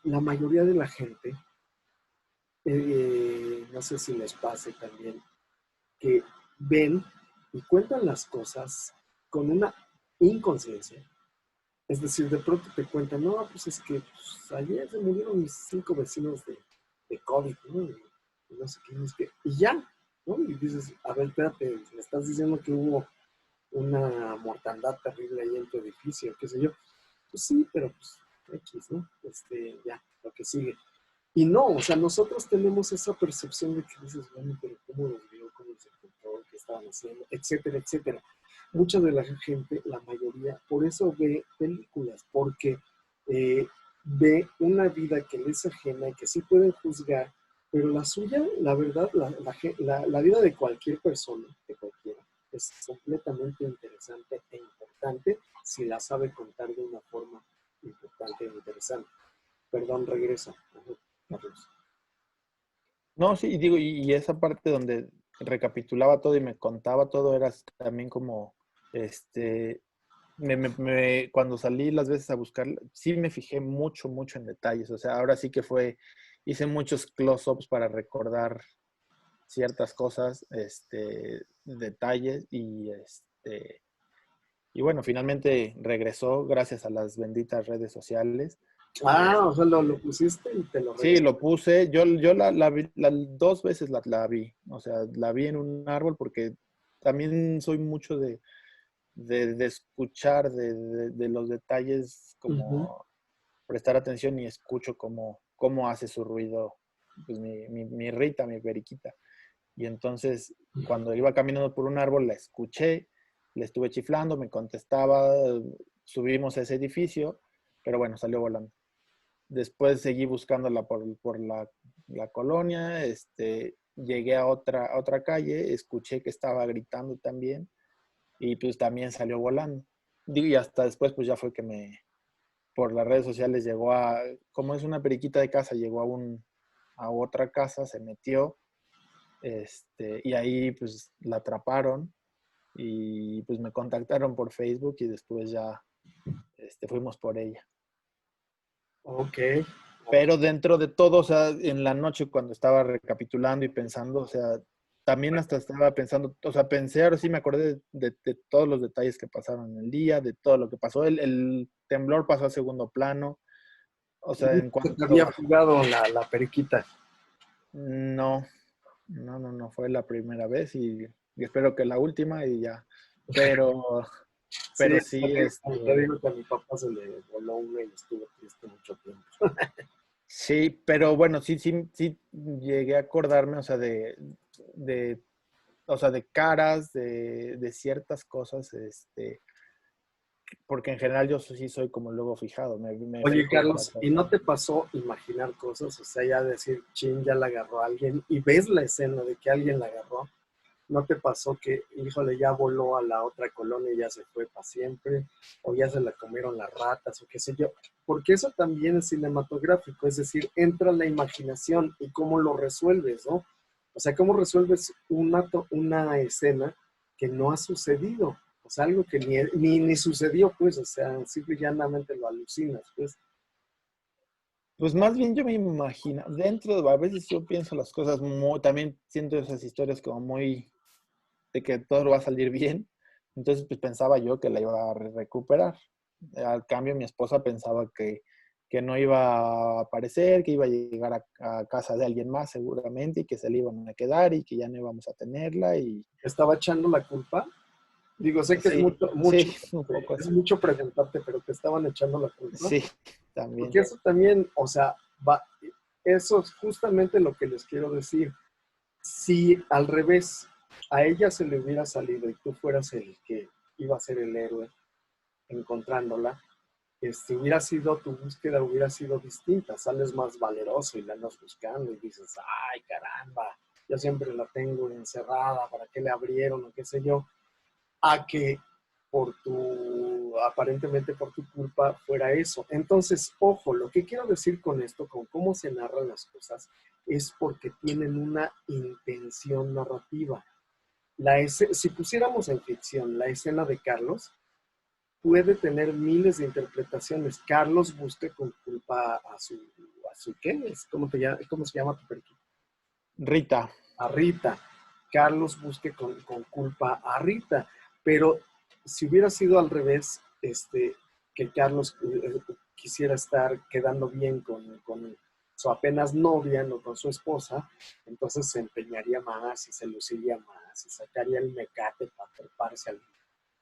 la mayoría de la gente, no sé si les pase también, que ven y cuentan las cosas con una inconsciencia. Es decir, de pronto te cuentan, no, pues es que ayer se murieron mis 5 vecinos de COVID, ¿no? Y no sé qué, y ya, ¿no? Y dices, a ver, espérate, me estás diciendo que hubo una mortandad terrible ahí en tu edificio, qué sé yo. Pues sí, pero pues X, ¿no? Ya, lo que sigue. Y no, o sea, nosotros tenemos esa percepción de que dices, bueno, pero ¿cómo los vio? ¿Cómo se encontró? ¿Qué estaban haciendo? Etcétera, etcétera. Mucha de la gente, la mayoría, por eso ve películas, porque ve una vida que le es ajena y que sí pueden juzgar, pero la suya, la verdad, la vida de cualquier persona, de cualquiera, es completamente interesante e importante si la sabe contar de una forma importante e interesante. Perdón, regresa. Carlos. No, sí, digo, y esa parte donde recapitulaba todo y me contaba todo era también como, cuando salí las veces a buscar, sí me fijé mucho, mucho en detalles. O sea, ahora sí que hice muchos close-ups para recordar ciertas cosas, detalles y bueno, finalmente regresó gracias a las benditas redes sociales. O sea, lo pusiste y te lo Sí, regresé. lo puse. Yo la vi, 2 veces la vi. O sea, la vi en un árbol porque también soy mucho de escuchar de los detalles, Ujú. como prestar atención y escucho cómo hace su ruido, pues mi Rita, mi periquita. Y entonces, cuando iba caminando por un árbol, la escuché, le estuve chiflando, me contestaba, subimos a ese edificio, pero bueno, salió volando. Después seguí buscándola por la colonia, llegué a otra calle, escuché que estaba gritando también y pues también salió volando. Digo, y hasta después pues ya fue que por las redes sociales llegó como es una periquita de casa, llegó a otra casa, se metió, y ahí pues la atraparon y pues me contactaron por Facebook y después ya fuimos por ella. Ok. Pero dentro de todo, o sea, en la noche cuando estaba recapitulando y pensando, o sea, también hasta estaba pensando, o sea, pensé, ahora sí me acordé de todos los detalles que pasaron en el día, de todo lo que pasó. El temblor pasó a segundo plano, o sea, en Se te cuanto había a... jugado la periquita. No, no fue la primera vez y espero que la última y ya. Pero, Sí, pero sí, te digo que a mi papá se le voló una y estuvo triste mucho tiempo. sí, pero bueno, sí llegué a acordarme, o sea, de o sea, de caras, de ciertas cosas, porque en general yo sí soy como luego fijado, me Oye, fijo en la Carlos, ¿y no persona. te pasó imaginar cosas? O sea, ya decir, chin, ya la agarró alguien y ves la escena de que alguien la agarró. ¿No te pasó que, híjole, ya voló a la otra colonia y ya se fue para siempre? O ya se la comieron las ratas o qué sé yo. Porque eso también es cinematográfico, es decir, entra la imaginación y cómo lo resuelves, ¿no? O sea, cómo resuelves una escena que no ha sucedido. O sea, algo que ni sucedió, pues, o sea, simple y llanamente lo alucinas, pues. Pues más bien yo me imagino, a veces yo pienso las cosas también siento esas historias como muy, de que todo va a salir bien, entonces pues pensaba yo que la iba a recuperar. Al cambio mi esposa pensaba que no iba a aparecer, que iba a llegar a casa de alguien más seguramente y que se le iban a quedar y que ya no íbamos a tenerla y Estaba echando la culpa. Digo, sé que es sí, mucho, sí, un poco es así. mucho preguntarte, pero te estaban echando la culpa. Sí, Porque también. eso también, o sea, eso es justamente lo que les quiero decir. Si al revés a ella se le hubiera salido y tú fueras el que iba a ser el héroe encontrándola, hubiera sido, tu búsqueda hubiera sido distinta, sales más valeroso y la andas buscando y dices, ay caramba, yo siempre la tengo encerrada, ¿para qué le abrieron o qué sé yo? A que aparentemente por tu culpa fuera eso. Entonces, ojo, lo que quiero decir con esto, con cómo se narran las cosas, es porque tienen una intención narrativa. Si pusiéramos en ficción la escena de Carlos, puede tener miles de interpretaciones. Carlos busca con culpa a su ¿qué? ¿Cómo se llama tu periquito? Rita, A Rita. Carlos busque con culpa a Rita. Pero si hubiera sido al revés, que Carlos quisiera estar quedando bien con su apenas novia, no con su esposa, entonces se empeñaría más y se luciría más y sacaría el mecate para treparse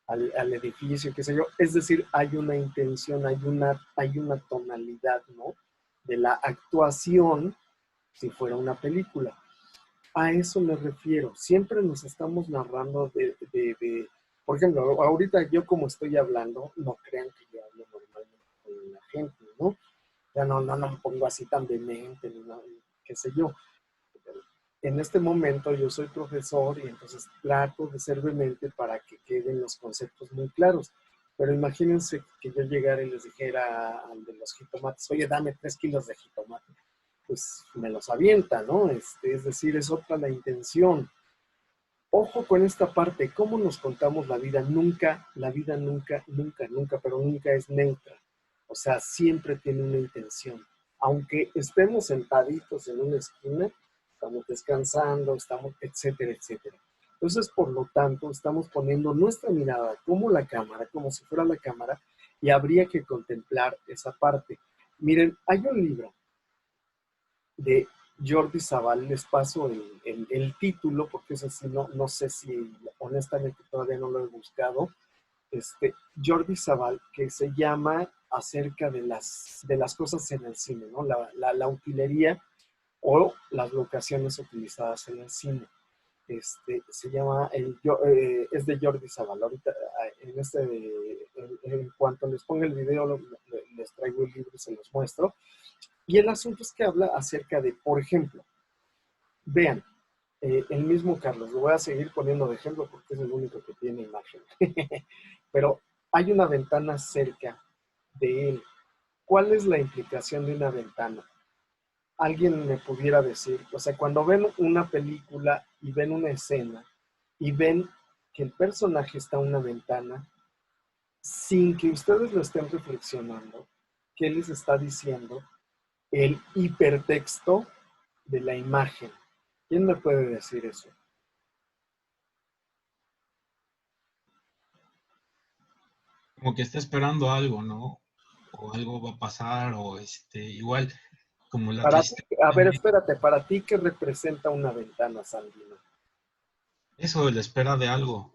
al edificio, qué sé yo. Es decir, hay una intención, hay una tonalidad, ¿no? De la actuación si fuera una película. A eso me refiero. Siempre nos estamos narrando por ejemplo, ahorita yo como estoy hablando, no crean que yo hablo normalmente con la gente, ¿no? Ya no me pongo así tan demente, ni nada, qué sé yo. En este momento yo soy profesor y entonces trato de ser vehemente para que queden los conceptos muy claros. Pero imagínense que yo llegara y les dijera al de los jitomates, oye, dame 3 kilos de jitomate. Pues me los avienta, ¿no? Es decir, es otra la intención. Ojo con esta parte, ¿cómo nos contamos la vida? La vida nunca, pero nunca es neutra. O sea, siempre tiene una intención. Aunque estemos sentaditos en una esquina, estamos descansando, estamos, etcétera, etcétera. Entonces, por lo tanto, estamos poniendo nuestra mirada como la cámara, como si fuera la cámara, y habría que contemplar esa parte. Miren, hay un libro de Jordi Sabal, les paso el título, porque es así, no sé si, honestamente todavía no lo he buscado, Jordi Sabal, que se llama acerca de las cosas en el cine, ¿no? La utilería o las locaciones utilizadas en el cine. Se llama, es de Jordi Sabal. Ahorita, en cuanto les ponga el video, les traigo el libro y se los muestro. Y el asunto es que habla acerca de, por ejemplo, vean, el mismo Carlos, lo voy a seguir poniendo de ejemplo porque es el único que tiene imagen. Pero hay una ventana cerca de él. ¿Cuál es la implicación de una ventana? Alguien me pudiera decir, o sea, cuando ven una película y ven una escena y ven que el personaje está en una ventana, sin que ustedes lo estén reflexionando, ¿qué les está diciendo? El hipertexto de la imagen. ¿Quién me puede decir eso? Como que está esperando algo, ¿no? O algo va a pasar, o igual como la Para ti, tristeza. a ver, espérate, para ti, ¿qué representa una ventana, Sandino? Eso, la espera de algo.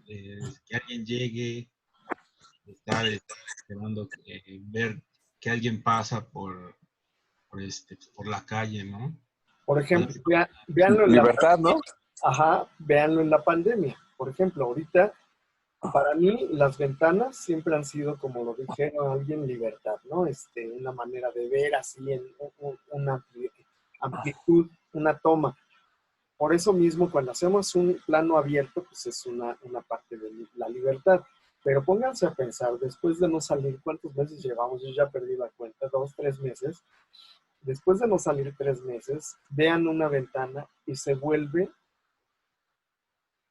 Que alguien llegue, estar esperando ver que alguien pasa por la calle, ¿no? Por O de- ejemplo, véanlo en Libertad, ¿no? véanlo en la pandemia. Por ejemplo, ahorita, para mí, las ventanas siempre han sido, como lo dijeron alguien, libertad, ¿no? Una manera de ver así en una amplitud, una toma. Por eso mismo, cuando hacemos un plano abierto, pues es una parte de la libertad. Pero pónganse a pensar, después de no salir, ¿cuántos meses llevamos? Yo ya perdí la cuenta, 2, 3 meses. Después de no salir 3 meses, vean una ventana y se vuelve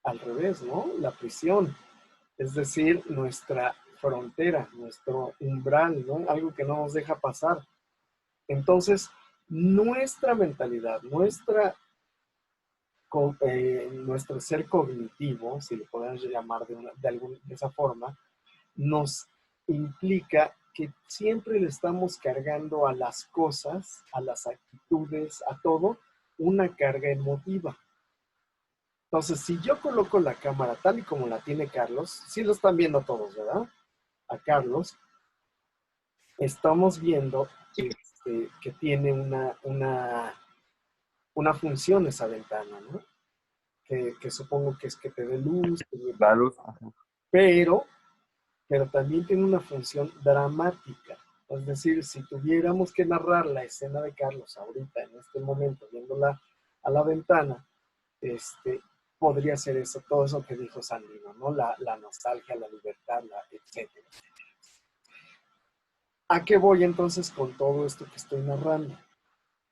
al revés, ¿no? La prisión, es decir, nuestra frontera, nuestro umbral, ¿no? Algo que no nos deja pasar. Entonces, nuestra mentalidad, nuestro ser cognitivo, si lo podemos llamar de esa forma, nos implica que siempre le estamos cargando a las cosas, a las actitudes, a todo, una carga emotiva. Entonces, si yo coloco la cámara tal y como la tiene Carlos, sí lo están viendo todos, ¿verdad? A Carlos, estamos viendo que tiene una función esa ventana, ¿no? Que supongo que es que te dé luz, La luz. pero también tiene una función dramática. Es decir, si tuviéramos que narrar la escena de Carlos ahorita, en este momento, viéndola a la ventana, podría ser eso, todo eso que dijo Sandino, ¿no? La nostalgia, la libertad, etcétera. ¿A qué voy entonces con todo esto que estoy narrando?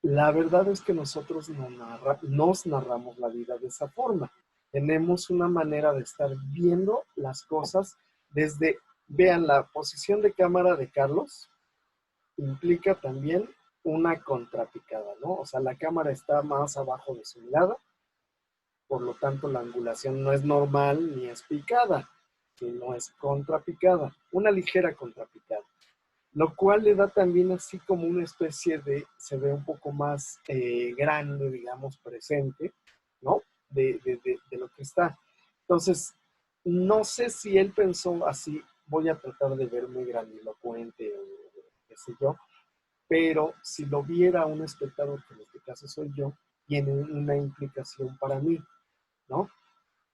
La verdad es que nosotros nos narramos la vida de esa forma. Tenemos una manera de estar viendo las cosas desde, vean, la posición de cámara de Carlos implica también una contrapicada, ¿no? O sea, la cámara está más abajo de su mirada, por lo tanto la angulación no es normal ni es picada, sino es contrapicada, una ligera contrapicada, lo cual le da también así como una especie de, se ve un poco más grande, digamos, presente, ¿no? De lo que está. Entonces, no sé si él pensó así, voy a tratar de ver muy grandilocuente o qué sé yo, pero si lo viera un espectador, que en este caso soy yo, tiene una implicación para mí, ¿no?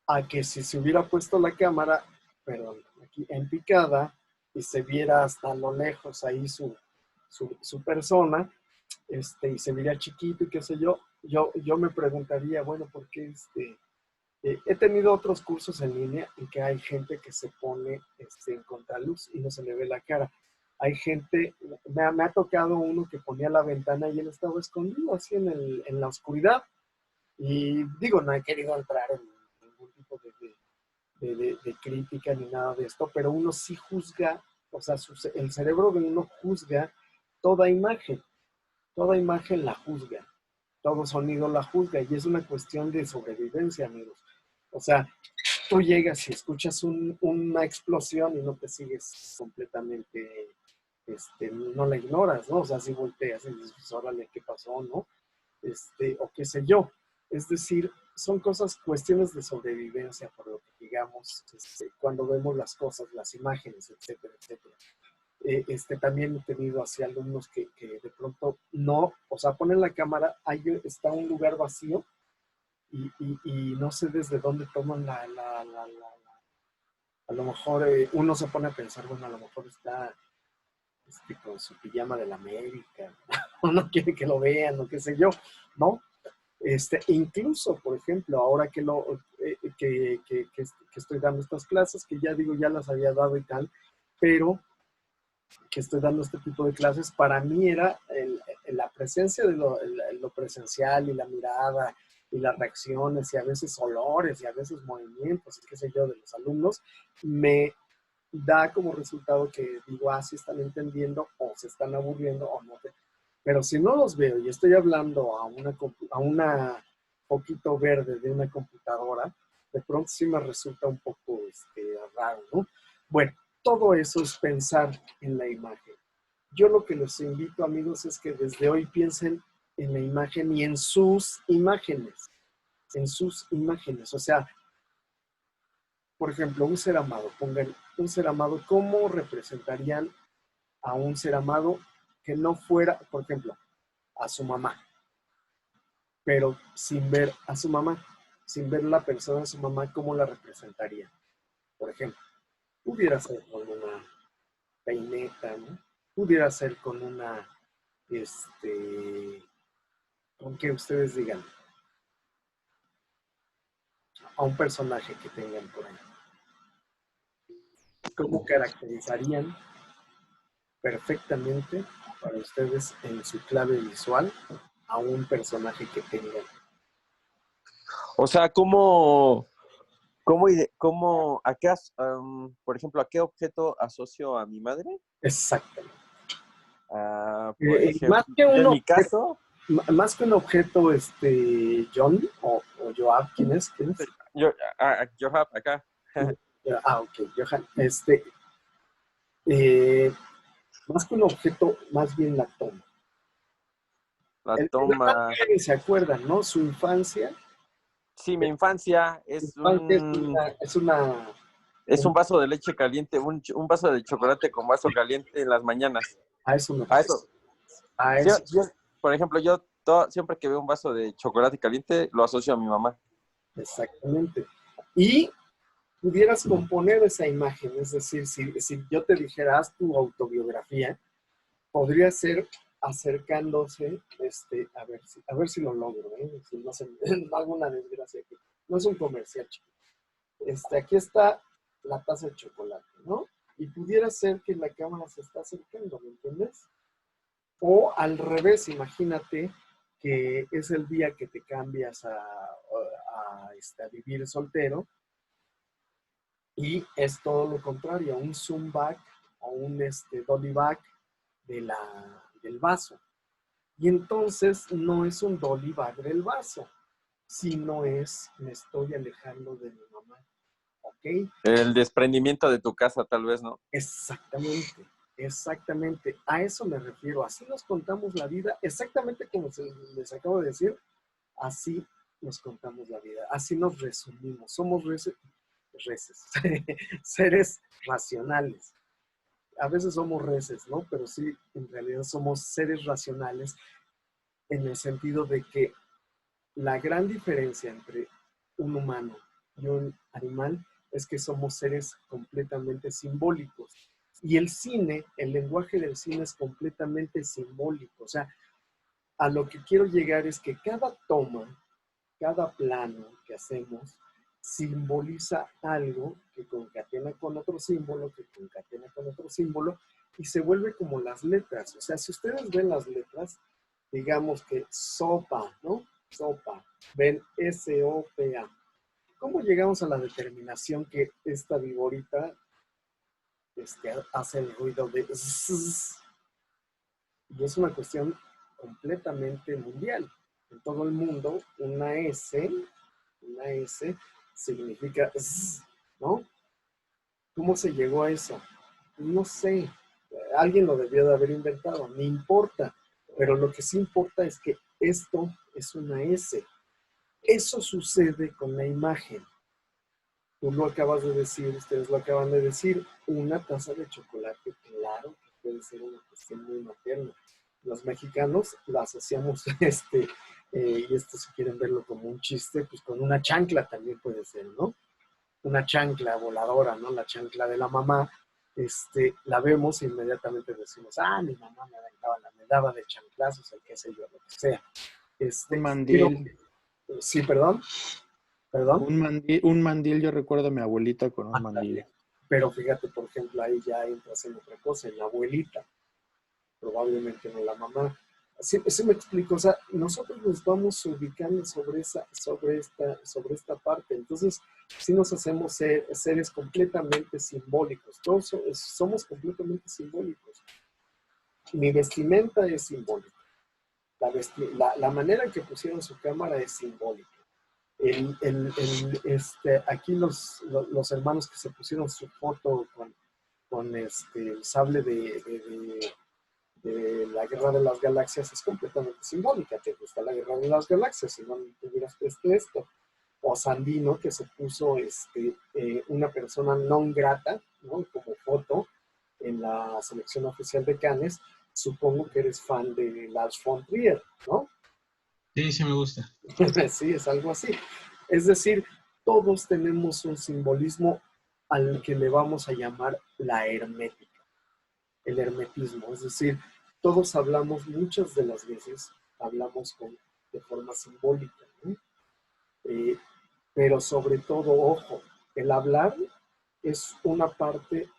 A que si se hubiera puesto la cámara, perdón, aquí en picada, y se viera hasta lo lejos ahí su persona, y se vería chiquito y qué sé yo me preguntaría, bueno, ¿por qué he tenido otros cursos en línea en que hay gente que se pone en contraluz y no se le ve la cara. Hay gente, me ha tocado uno que ponía la ventana y él estaba escondido así en la oscuridad. Y digo, no he querido entrar en de crítica ni nada de esto, pero uno sí juzga, o sea, el cerebro de uno juzga toda imagen la juzga, todo sonido la juzga, y es una cuestión de sobrevivencia, amigos. O sea, tú llegas y escuchas una explosión y no te sigues completamente, no la ignoras, ¿no? O sea, si volteas y dices, pues, órale, ¿qué pasó, no? O qué sé yo. Es decir, son cuestiones de sobrevivencia, por lo que digamos, cuando vemos las cosas, las imágenes, etcétera, etcétera. También he tenido así alumnos que de pronto no, o sea, ponen la cámara, ahí está un lugar vacío y no sé desde dónde toman a lo mejor uno se pone a pensar, bueno, a lo mejor está con su pijama de la América, o no quiere que lo vean, o qué sé yo, ¿no? Incluso, por ejemplo, ahora que estoy dando estas clases, que ya digo, ya las había dado y tal, pero que estoy dando este tipo de clases, para mí era la presencia de lo presencial y la mirada y las reacciones y a veces olores y a veces movimientos y qué sé yo de los alumnos, me da como resultado que digo, sí están entendiendo o se están aburriendo o no. Pero si no los veo y estoy hablando a una poquito verde de una computadora, de pronto sí me resulta un poco raro, ¿no? Bueno, todo eso es pensar en la imagen. Yo lo que les invito, amigos, es que desde hoy piensen en la imagen y en sus imágenes. En sus imágenes. O sea, por ejemplo, un ser amado. Pongan un ser amado. ¿Cómo representarían a un ser amado que no fuera, por ejemplo, a su mamá? Pero sin ver a su mamá, sin ver la persona de su mamá, ¿cómo la representaría? Por ejemplo, pudiera ser con una peineta, ¿no? Pudiera ser con una, con que ustedes digan, a un personaje que tengan por ahí. ¿Cómo caracterizarían perfectamente para ustedes en su clave visual a un personaje que tengan? O sea, por ejemplo, a qué objeto asocio a mi madre? Exactamente. Por ejemplo, Más que yo un en mi objeto, caso, más que un objeto, John o Joab, ¿quién es? Johab, acá, Ok, Johan. Más que un objeto, más bien la toma. la La toma. toma se acuerdan, ¿no? Su infancia. Sí, mi infancia Su es infancia un, es un vaso de leche caliente, un vaso de chocolate con vaso caliente en las mañanas. a eso me A refiero. eso. A Sí, eso, por ejemplo, siempre que veo un vaso de chocolate caliente, lo asocio a mi mamá. exactamente. Y pudieras componer esa imagen, es decir, si yo te dijera, haz tu autobiografía, podría ser acercándose, a ver si lo logro, si no se me hago una desgracia aquí. No es un comercial, chicos. Aquí está la taza de chocolate, ¿no? Y pudiera ser que la cámara se está acercando, ¿me entiendes? O al revés, imagínate que es el día que te cambias a vivir soltero y es todo lo contrario, un zoom back o un dolly back del vaso. Y entonces no es un dolly back del vaso, sino me estoy alejando de mi mamá. ¿Ok? El desprendimiento de tu casa, tal vez, ¿no? Exactamente, exactamente. A eso me refiero. Así nos contamos la vida, exactamente como les acabo de decir, así nos contamos la vida, así nos resumimos. Somos seres racionales. A veces somos reces, ¿no? Pero sí, en realidad somos seres racionales en el sentido de que la gran diferencia entre un humano y un animal es que somos seres completamente simbólicos. Y el cine, el lenguaje del cine es completamente simbólico. O sea, a lo que quiero llegar es que cada toma, cada plano que hacemos, simboliza algo que concatena con otro símbolo, que concatena con otro símbolo, y se vuelve como las letras. O sea, si ustedes ven las letras, digamos que sopa, ¿no? Sopa, ven S-O-P-A. ¿Cómo llegamos a la determinación que esta viborita hace el ruido de zzzz? Y es una cuestión completamente mundial. En todo el mundo, una S significa zzz, ¿no? ¿Cómo se llegó a eso? No sé. Alguien lo debió de haber inventado, no importa. Pero lo que sí importa es que esto es una S. Eso sucede con la imagen. Tú lo acabas de decir, ustedes lo acaban de decir, una taza de chocolate, claro que puede ser una cuestión muy materna. Los mexicanos la asociamos, y esto si quieren verlo como un chiste, pues con una chancla también puede ser, ¿no? Una chancla voladora, ¿no? La chancla de la mamá, la vemos e inmediatamente decimos, mi mamá me daba de chanclazos, el qué sé yo, lo que sea. Un mandil. Pero, sí, perdón. Un mandil, yo recuerdo a mi abuelita con un mandil. Pero fíjate, por ejemplo, ahí ya entras en otra cosa, en la abuelita, probablemente no la mamá. Sí me explico, o sea, nosotros nos vamos ubicando sobre esta parte. Entonces, sí nos hacemos seres completamente simbólicos. Todos somos completamente simbólicos. Mi vestimenta es simbólica. La manera en que pusieron su cámara es simbólica. Aquí los hermanos que se pusieron su foto con el sable de la Guerra de las Galaxias es completamente simbólica. Te gusta la Guerra de las Galaxias, si no tuvieras puesto esto. O Sandino, que se puso una persona non grata, ¿no? Como foto en la selección oficial de Cannes. Supongo que eres fan de Lars von Trier, ¿no? Sí, sí me gusta. Sí, es algo así. Es decir, todos tenemos un simbolismo al que le vamos a llamar la hermética, el hermetismo. Es decir, todos hablamos, muchas de las veces, hablamos de forma simbólica, ¿no? Pero sobre todo, ojo, el hablar es una parte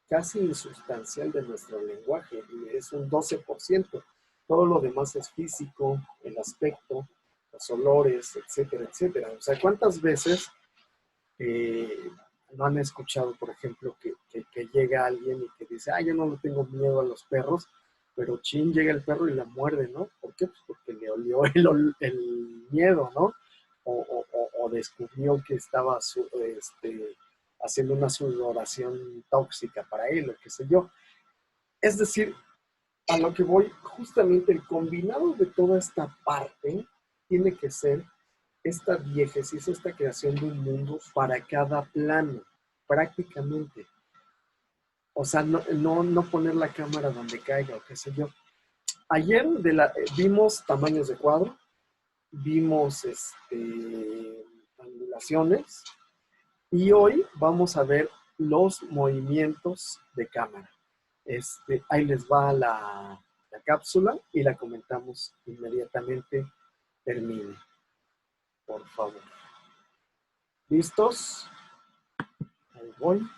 casi insustancial de nuestro lenguaje, es un 12%. Todo lo demás es físico, el aspecto, los olores, etcétera, etcétera. O sea, ¿cuántas veces no han escuchado, por ejemplo, que llega alguien y que dice, yo no le tengo miedo a los perros, pero chin, llega el perro y la muerde, ¿no? ¿Por qué? Pues porque le olió el miedo, ¿no? O descubrió que estaba haciendo una sudoración tóxica para él, o qué sé yo. Es decir, a lo que voy, justamente el combinado de toda esta parte tiene que ser esta diégesis, esta creación de un mundo para cada plano, prácticamente. O sea, no poner la cámara donde caiga, o qué sé yo. Ayer vimos tamaños de cuadro, vimos angulaciones, y hoy vamos a ver los movimientos de cámara. Ahí les va la cápsula y la comentamos inmediatamente termine. Por favor. ¿Listos? Ahí voy.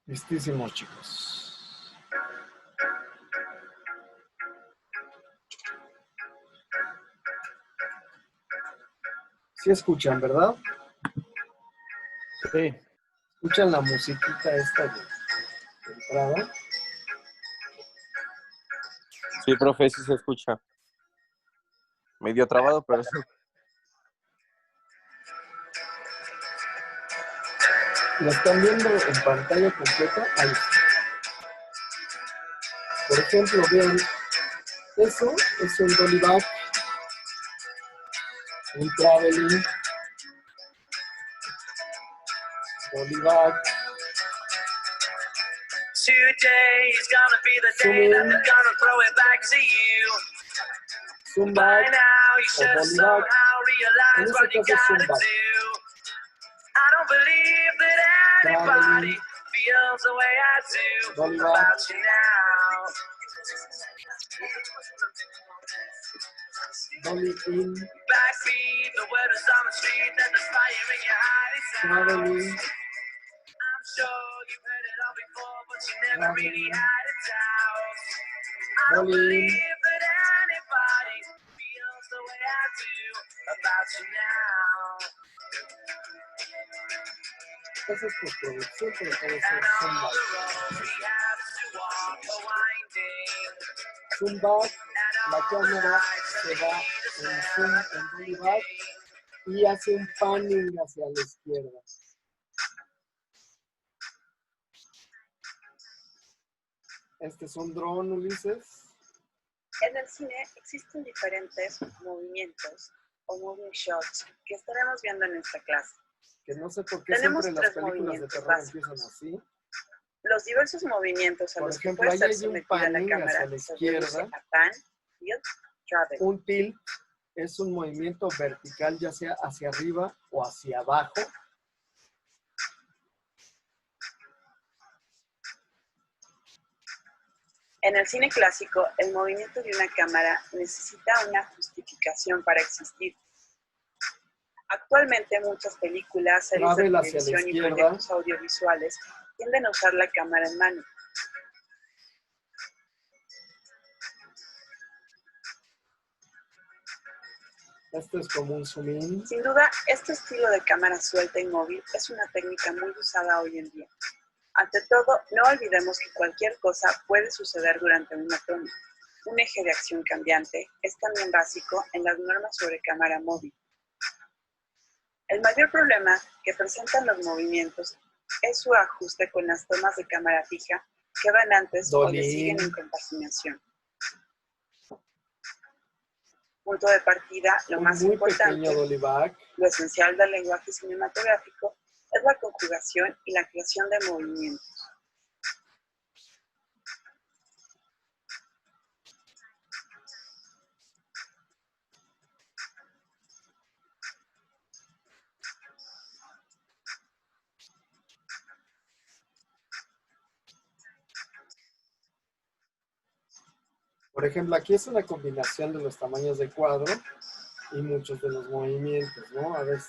Listísimos, chicos. Sí escuchan, ¿verdad? Sí. Escuchan la musiquita esta de entrada. Sí, profe, sí se escucha. Medio trabado, pero sí. ¿Lo están viendo en pantalla completa? Ahí. Por ejemplo, vean, eso es un dolly back, un traveling, dolly back. Today is gonna be the day that they're gonna throw it back to you. Zoom By back now you o should have dolly back. somehow En realized este what you caso es zoom gotta back. do. I don't believe that anybody feels the way I do Bolivar. about you now. Dolly in, Backbeat, the word is on the street that the fire in your hiding sound. traveling, I'm sure you've heard it all before, but you never really had a doubt. I don't Dolly in, believe that anybody feels the way I do about you now. esa es postproducción, pero puede And ser all zoom the back. roads we have to walk are winding. Zoom back, And la all the cámara lights se that va lead us en there zoom, are en Dolly back, blinding. y hace un panning hacia la izquierda. Este es un dron, Ulises. En el cine existen diferentes movimientos o moving shots que estaremos viendo en esta clase. Que no sé por qué Tenemos siempre las tres películas de movimientos terror básicos. empiezan así. Los diversos movimientos a Por los que ejemplo, puede ahí ser hay un sometida la panning cámara hacia la se reduce izquierda. a pan, tilt, travel. Un tilt es un movimiento vertical, ya sea hacia arriba o hacia abajo. En el cine clásico, el movimiento de una cámara necesita una justificación para existir. Actualmente muchas películas, series de Travel hacia la televisión y izquierda. proyectos audiovisuales tienden a usar la cámara en mano. Esto es como un zoom in. Sin duda, este estilo de cámara suelta y móvil es una técnica muy usada hoy en día. Ante todo, no olvidemos que cualquier cosa puede suceder durante una toma. Un eje de acción cambiante es también básico en las normas sobre cámara móvil. El mayor problema que presentan los movimientos es su ajuste con las tomas de cámara fija que van antes o le Dolly. siguen en compaginación. Punto de partida, lo Un más muy importante, pequeño dolly back. lo esencial del lenguaje cinematográfico es la conjugación y la creación de movimientos. Por ejemplo, aquí es una combinación de los tamaños de cuadro y muchos de los movimientos, ¿no? A ver.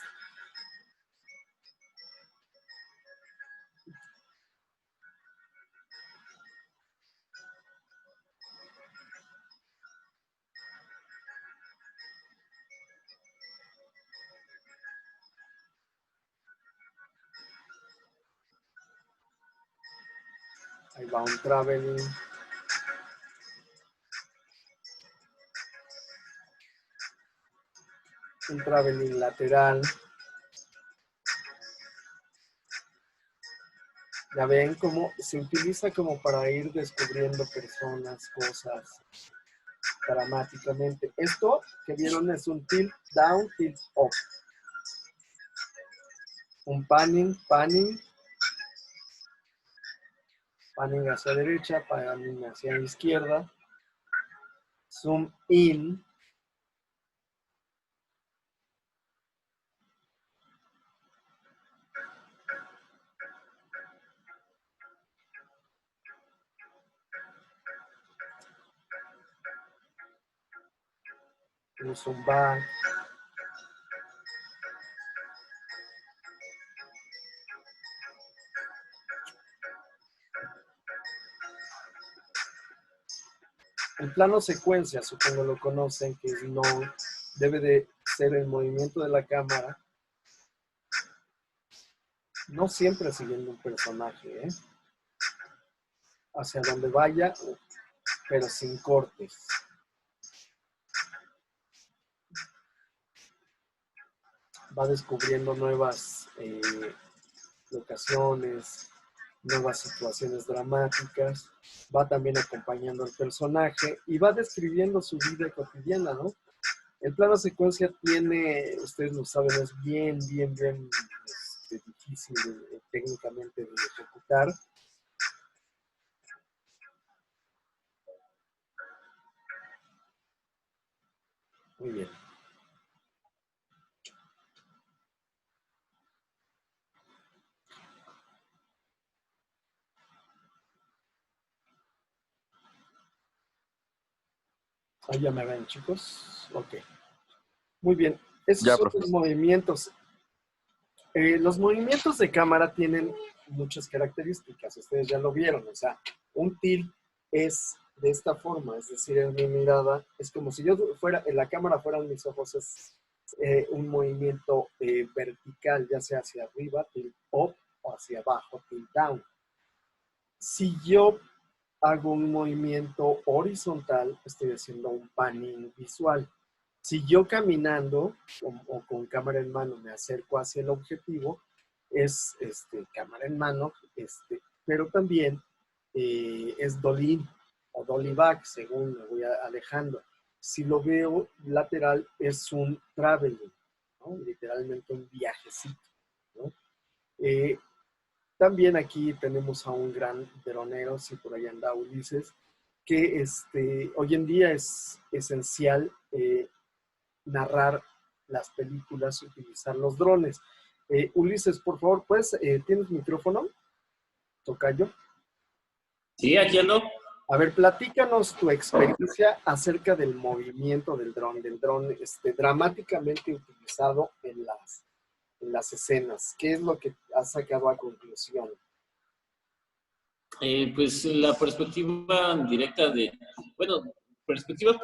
Ahí va un traveling. Un traveling lateral. Ya ven cómo se utiliza como para ir descubriendo personas, cosas, dramáticamente. Esto que vieron es un tilt down, tilt up. Un panning, panning. Panning hacia derecha, panning hacia izquierda. Zoom in. Un zoom back. El plano secuencia, supongo lo conocen, que no debe de ser el movimiento de la cámara. No siempre siguiendo un personaje, hacia donde vaya, pero sin cortes. Va descubriendo nuevas locaciones, nuevas situaciones dramáticas, va también acompañando al personaje y va describiendo su vida cotidiana, ¿no? El plano secuencia tiene, ustedes lo saben, es bien difícil técnicamente de ejecutar. Muy bien. Ahí ya me ven, chicos. Ok. Muy bien. Esos Ya, son profe. los movimientos. Los movimientos de cámara tienen muchas características. Ustedes ya lo vieron. O sea, un tilt es de esta forma. Es decir, en mi mirada, es como si yo fuera, en la cámara fueran mis ojos. Es un movimiento vertical, ya sea hacia arriba, tilt up, o hacia abajo, tilt down. Si yo hago un movimiento horizontal, estoy haciendo un panning visual. Si yo caminando o con cámara en mano me acerco hacia el objetivo, es cámara en mano, pero también es dolly o dolly back, según me voy alejando. Si lo veo lateral, es un traveling, ¿no? Literalmente un viajecito, ¿no? Eh, También aquí tenemos a un gran dronero, si por ahí anda Ulises, que hoy en día es esencial narrar las películas, utilizar los drones. Ulises, por favor, pues, ¿tienes micrófono? Tocayo. Sí, aquí ando. A ver, platícanos tu experiencia acerca del movimiento del dron dramáticamente utilizado en las escenas. ¿Qué es lo que has sacado a conclusión? Pues la perspectiva directa bueno, perspectivas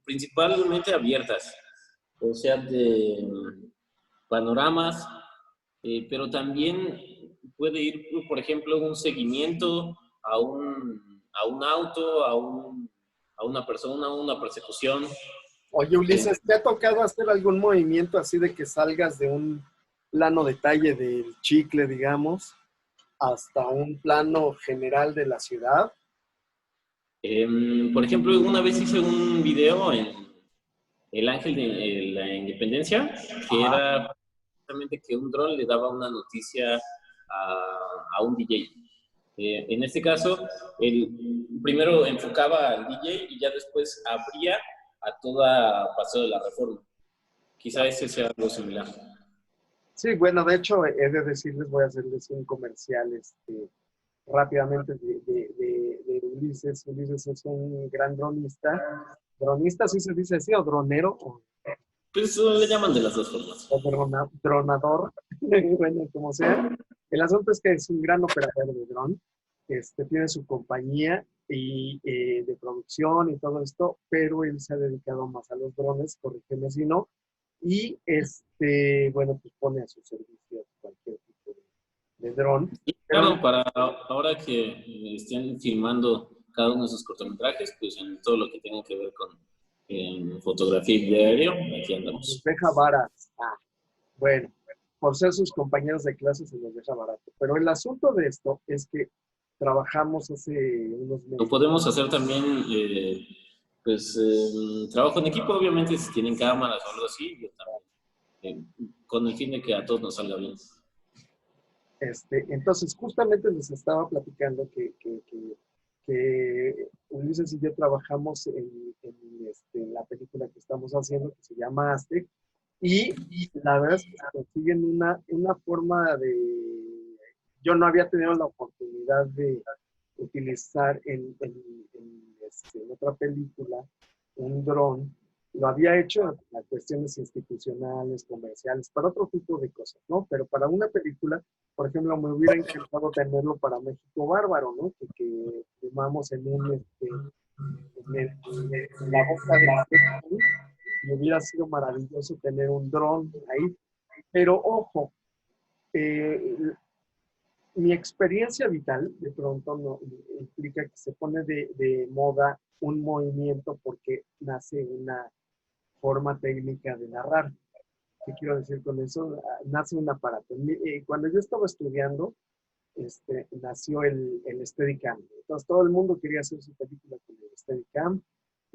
principalmente abiertas, o sea, de panoramas, pero también puede ir, por ejemplo, un seguimiento a un auto, a una persona, una persecución. Oye, Ulises, ¿te ha tocado hacer algún movimiento así de que salgas de un plano detalle del chicle, digamos, hasta un plano general de la ciudad? Por ejemplo, una vez hice un video en El Ángel de la Independencia, que Ajá. era justamente que un dron le daba una noticia a un DJ. En este caso, él primero enfocaba al DJ y ya después abría a toda Paseo de la Reforma. Quizá ese sea algo similar. Sí, bueno, de hecho, he de decirles, voy a hacerles un comercial rápidamente de Ulises. Ulises es un gran dronista. ¿Dronista sí se dice así o dronero? Pues le llaman de las dos formas. O dronador, bueno, como sea. El asunto es que es un gran operador de dron, tiene su compañía de producción y todo esto, pero él se ha dedicado más a los drones, corrígeme si no, y bueno, pues pone a su servicio cualquier tipo de dron. Y Pero claro, para ahora que estén filmando cada uno de sus cortometrajes, pues en todo lo que tenga que ver con fotografía y diario, aquí los andamos. deja varas. Bueno, por ser sus compañeros de clase se los deja barato. Pero el asunto de esto es que trabajamos hace unos Lo meses. podemos hacer también, pues, trabajo en equipo, obviamente, si tienen cámaras o algo así, yo también, con el fin de que a todos nos salga bien. Entonces, justamente les estaba platicando que Ulises y yo trabajamos en la película que estamos haciendo, que se llama Aztec, y la verdad es que se consiguen una forma de... Yo no había tenido la oportunidad de utilizar en otra película un dron. Lo había hecho en cuestiones institucionales, comerciales, para otro tipo de cosas, ¿no? Pero para una película, por ejemplo, me hubiera encantado tenerlo para México Bárbaro, ¿no? Que filmamos en la boca del Azteca, y hubiera sido maravilloso tener un dron ahí. Pero ojo, eh, mi experiencia vital de pronto no implica que se pone de moda un movimiento porque nace una forma técnica de narrar. ¿Qué quiero decir con eso? Nace un aparato. Cuando yo estaba estudiando, nació el Steadicam. Entonces todo el mundo quería hacer su película con el Steadicam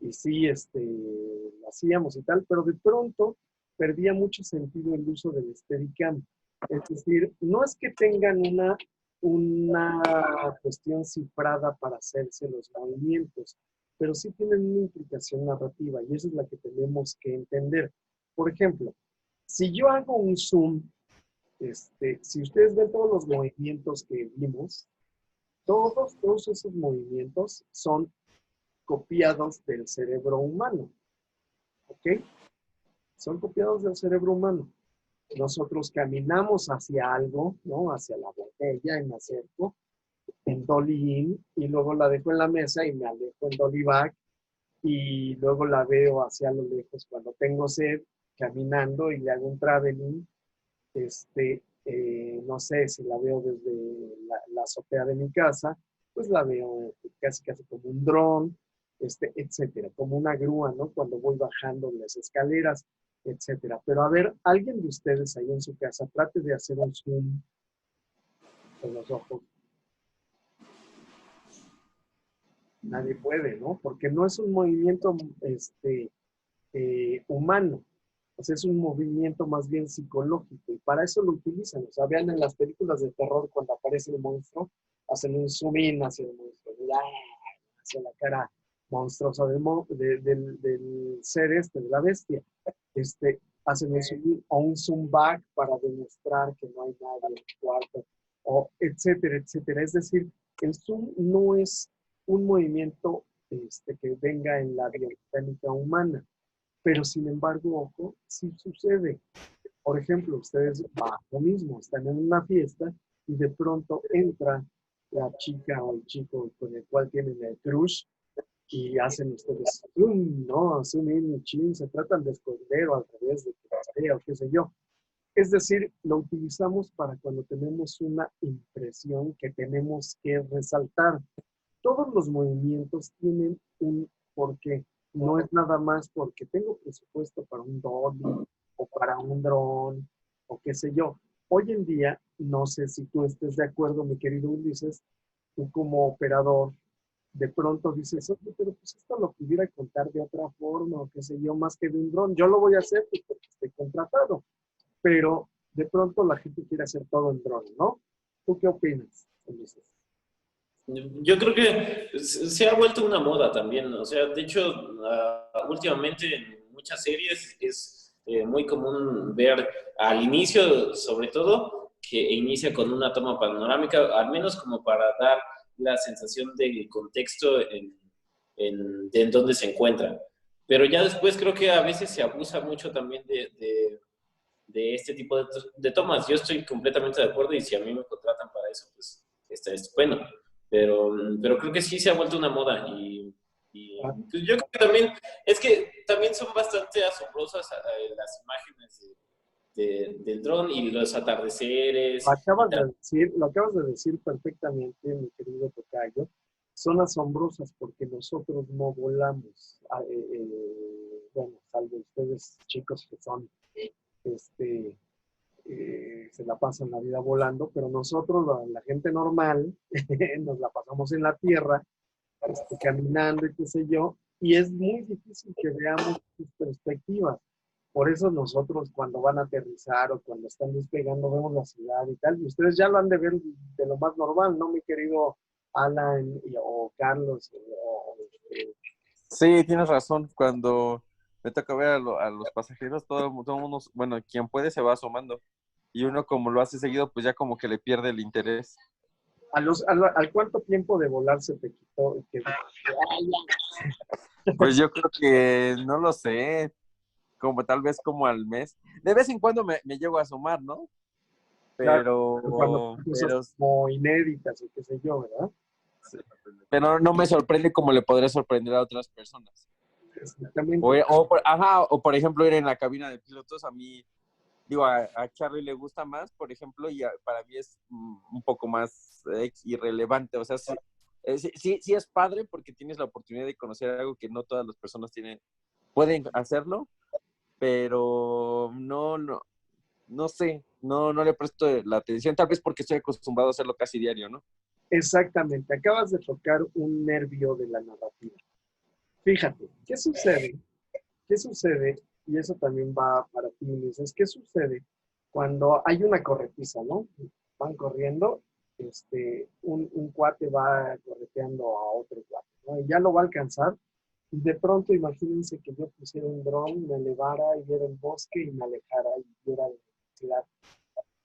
y sí, lo hacíamos y tal, pero de pronto perdía mucho sentido el uso del Steadicam. Es decir, no es que tengan una cuestión cifrada para hacerse los movimientos, pero sí tienen una implicación narrativa y esa es la que tenemos que entender. Por ejemplo, si yo hago un zoom, si ustedes ven todos los movimientos que vimos, todos esos movimientos son copiados del cerebro humano, ¿ok? Son copiados del cerebro humano. Nosotros caminamos hacia algo, ¿no? Hacia la botella y me acerco en dolly in y luego la dejo en la mesa y me alejo en dolly back y luego la veo hacia lo lejos cuando tengo sed, caminando y le hago un traveling, no sé, si la veo desde la azotea de mi casa, pues la veo casi como un dron, etcétera, como una grúa, ¿no? Cuando voy bajando las escaleras, etcétera. Pero a ver, alguien de ustedes ahí en su casa, trate de hacer un zoom con los ojos. Nadie puede, ¿no? Porque no es un movimiento humano. O sea, es un movimiento más bien psicológico y para eso lo utilizan. O sea, vean en las películas de terror cuando aparece el monstruo, hacen un zoom in hacia el monstruo, hacia la cara monstruosa del ser de la bestia. Hacen un zoom in o un zoom back para demostrar que no hay nadie en el cuarto, o etcétera, etcétera. Es decir, el zoom no es un movimiento que venga en la biomecánica humana. Pero sin embargo, ojo, sí sucede. Por ejemplo, ustedes lo mismo, están en una fiesta y de pronto entra la chica o el chico con el cual tienen el crush y hacen ustedes zoom, ¿no? Zoom in, chin, se tratan de esconder o al revés de que sea o qué sé yo. Es decir, lo utilizamos para cuando tenemos una impresión que tenemos que resaltar. Todos los movimientos tienen un porqué. No es nada más porque tengo presupuesto para un dolly o para un dron o qué sé yo. Hoy en día, no sé si tú estés de acuerdo, mi querido Ulises, tú como operador, de pronto dices, oye, pero pues esto lo pudiera contar de otra forma o qué sé yo, más que de un dron. Yo lo voy a hacer pues, porque estoy contratado, pero de pronto la gente quiere hacer todo en dron, ¿no? ¿Tú qué opinas, Ulises? Yo creo que se ha vuelto una moda también, o sea, de hecho, últimamente en muchas series es muy común ver al inicio, sobre todo, que inicia con una toma panorámica, al menos como para dar la sensación del contexto en donde se encuentra. Pero ya después creo que a veces se abusa mucho también de este tipo de tomas. Yo estoy completamente de acuerdo y si a mí me contratan para eso, pues está estupendo. Pero creo que sí se ha vuelto una moda y pues yo creo que también, es que también son bastante asombrosas las imágenes del dron y los atardeceres. Lo acabas de decir perfectamente, mi querido tocayo. Son asombrosas porque nosotros no volamos. Bueno, salvo ustedes chicos que son se la pasan la vida volando, pero nosotros, la gente normal, nos la pasamos en la tierra, caminando y qué sé yo, y es muy difícil que veamos sus perspectivas. Por eso nosotros cuando van a aterrizar o cuando están despegando vemos la ciudad y tal, y ustedes ya lo han de ver de lo más normal, ¿no, mi querido Alan o Carlos? Sí, tienes razón. Cuando me toca ver a los pasajeros, todo el mundo, bueno, quien puede se va asomando. Y uno como lo hace seguido, pues ya como que le pierde el interés. ¿Al cuánto tiempo de volar se te quitó? Pues yo creo que, no lo sé, como tal vez como al mes. De vez en cuando me llego a asomar, ¿no? Claro, cuando pero como inéditas o qué sé yo, ¿verdad? pero no me sorprende como le podría sorprender a otras personas. Exactamente. O por ejemplo, ir en la cabina de pilotos, a mí, digo, a Charlie le gusta más, por ejemplo, y para mí es un poco más irrelevante. O sea, sí es padre porque tienes la oportunidad de conocer algo que no todas las personas pueden hacerlo, pero no sé, no le presto la atención, tal vez porque estoy acostumbrado a hacerlo casi diario, ¿no? Exactamente, acabas de tocar un nervio de la narrativa. Fíjate, ¿qué sucede? ¿Qué sucede? Y eso también va para ti, Ulises. ¿Qué sucede cuando hay una corretiza, ¿no? Van corriendo, un cuate va correteando a otro cuate, ¿no? Y ya lo va a alcanzar. Y de pronto, imagínense que yo pusiera un dron, me elevara y viera el bosque y me alejara y viera la ciudad.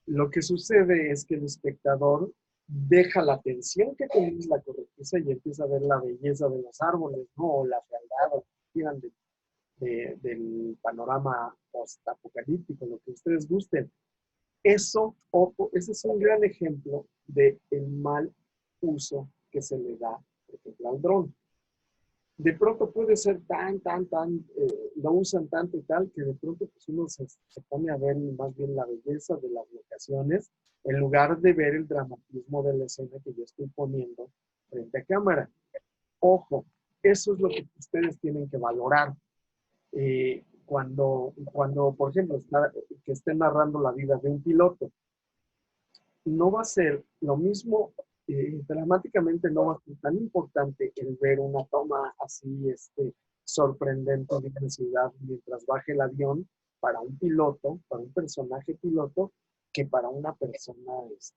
Lo que sucede es que el espectador deja la tensión que tenemos la corretiza y empieza a ver la belleza de los árboles, ¿no? O la fealdad, o lo que quieran del panorama post-apocalíptico, lo que ustedes gusten. Eso, ojo, ese es un gran ejemplo del mal uso que se le da, por ejemplo, al dron. De pronto puede ser lo usan tanto y tal, que de pronto pues uno se pone a ver más bien la belleza de las locaciones, en lugar de ver el dramatismo de la escena que yo estoy poniendo frente a cámara. Ojo, eso es lo que ustedes tienen que valorar. Cuando, por ejemplo, que estén narrando la vida de un piloto, no va a ser lo mismo, dramáticamente no va a ser tan importante el ver una toma así sorprendente de intensidad mientras baje el avión para un piloto, para un personaje piloto, que para una persona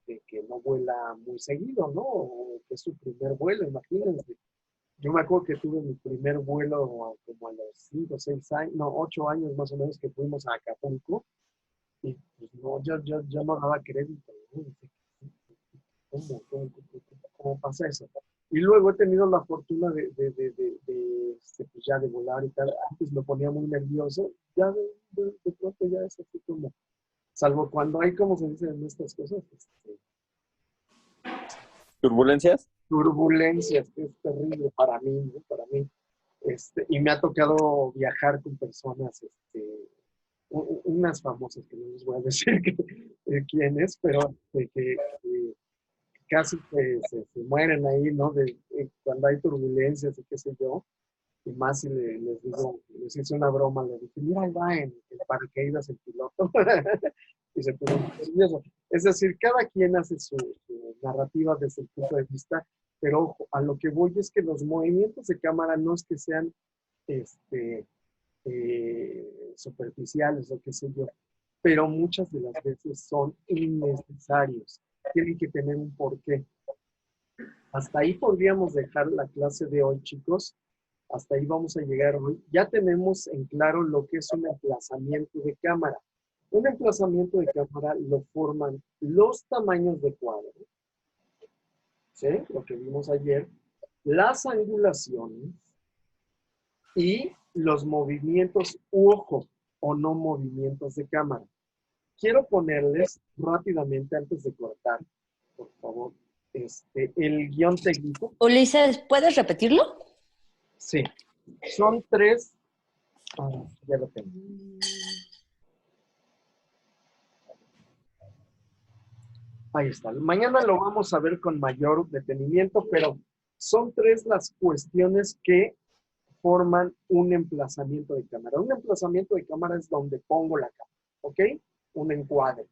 que no vuela muy seguido, ¿no? O que es su primer vuelo, imagínense. Yo me acuerdo que tuve mi primer vuelo como a los 5, 6 años, no, 8 años más o menos, que fuimos a Acapulco, y pues no, yo no daba crédito, ¿no? ¿Cómo pasa eso? Y luego he tenido la fortuna pues ya de volar y tal. Antes me ponía muy nervioso, ya de pronto ya es así como, salvo cuando hay, como se dicen estas cosas, ¿Turbulencias? turbulencias, que es terrible para mí, ¿no? Para mí. Y me ha tocado viajar con personas, unas famosas, que no les voy a decir quién es, pero que casi se mueren ahí, ¿no? Cuando hay turbulencias y qué sé yo. Y más si les digo, les hice una broma, le dije, mira, ahí va en el paracaídas el piloto. Y se puso muy nervioso. Es decir, cada quien hace su narrativa desde el punto de vista, pero ojo, a lo que voy es que los movimientos de cámara no es que sean superficiales o qué sé yo, pero muchas de las veces son innecesarios. Tienen que tener un porqué. Hasta ahí podríamos dejar la clase de hoy, chicos. Hasta ahí vamos a llegar hoy. Ya tenemos en claro lo que es un emplazamiento de cámara. Un emplazamiento de cámara lo forman los tamaños de cuadro, ¿sí? Lo que vimos ayer, las angulaciones y los movimientos ojo o no movimientos de cámara. Quiero ponerles rápidamente, antes de cortar, por favor, el guión técnico. Ulises, ¿puedes repetirlo? Sí, son 3. Ya lo tengo. Ahí está. Mañana lo vamos a ver con mayor detenimiento, pero son 3 las cuestiones que forman un emplazamiento de cámara. Un emplazamiento de cámara es donde pongo la cámara, ¿ok? Un encuadre.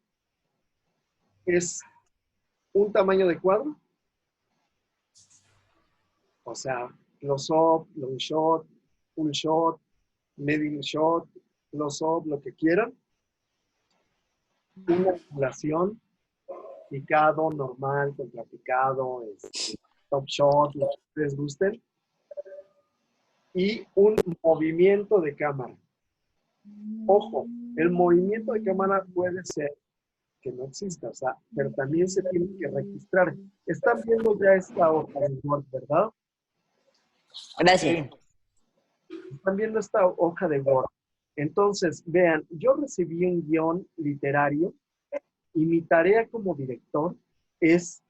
Es un tamaño de cuadro, o sea, close-up, long shot, full shot, medium shot, close-up, lo que quieran. Una angulación, picado, normal, contrapicado, top shot, lo que les gusten. Y un movimiento de cámara. Ojo, el movimiento de cámara puede ser que no exista, o sea, pero también se tiene que registrar. Están viendo ya esta hoja de Word, ¿verdad? Gracias. Están viendo esta hoja de Word. Entonces, vean, yo recibí un guión literario y mi tarea como director es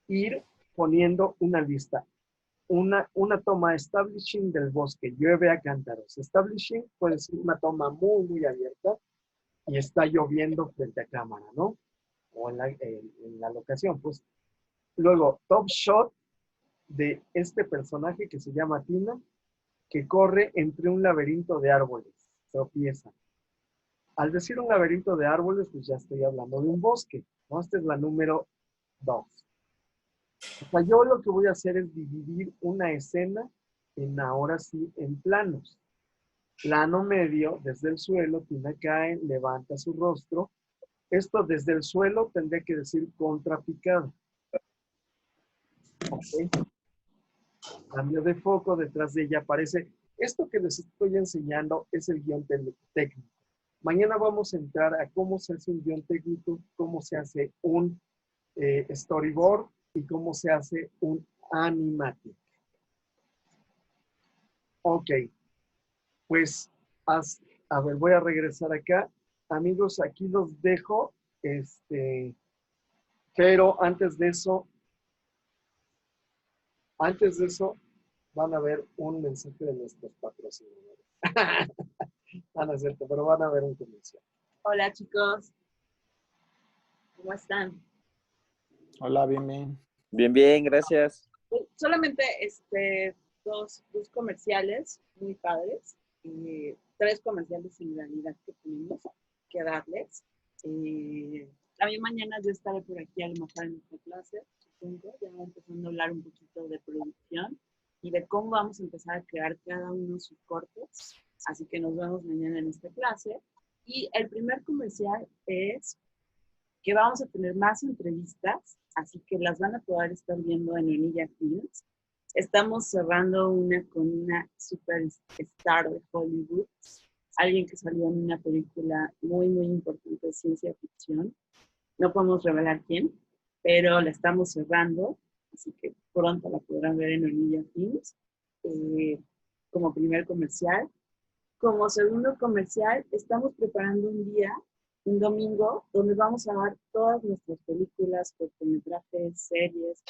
ir poniendo una lista. Una toma establishing del bosque, llueve a cántaros. Establishing puede ser una toma muy, muy abierta y está lloviendo frente a cámara, ¿no? O en la locación, pues. Luego, top shot de este personaje que se llama Tina, que corre entre un laberinto de árboles, tropieza. Al decir un laberinto de árboles, pues ya estoy hablando de un bosque, ¿no? Esta es la número 2. O sea, yo lo que voy a hacer es dividir una escena ahora sí, en planos. Plano medio, desde el suelo, Tina cae, levanta su rostro. Esto desde el suelo tendría que decir contrapicado. ¿Ok? Cambio de foco, detrás de ella aparece. Esto que les estoy enseñando es el guión técnico. Mañana vamos a entrar a cómo se hace un guión técnico, cómo se hace un storyboard y cómo se hace un animatic. Ok, pues, a ver, voy a regresar acá. Amigos, aquí los dejo. Pero antes de eso, van a ver un mensaje de nuestros patrocinadores. No, no es cierto, pero van a ver un comercial. Hola chicos, ¿cómo están? Hola, bien. Bien, gracias. Solamente dos comerciales muy padres, 3 comerciales en realidad que tenemos que darles. A mí mañana yo estaré por aquí a lo mejor en esta clase, supongo, ya empezando a hablar un poquito de producción y de cómo vamos a empezar a crear cada uno sus cortes. Así que nos vemos mañana en esta clase. Y el primer comercial es que vamos a tener más entrevistas, así que las van a poder estar viendo en Onilla Films. Estamos cerrando una con una superstar de Hollywood, alguien que salió en una película muy, muy importante de ciencia ficción. No podemos revelar quién, pero la estamos cerrando, así que pronto la podrán ver en Onilla Films como primer comercial. Como segundo comercial, estamos preparando un domingo, donde vamos a dar todas nuestras películas, cortometrajes, series,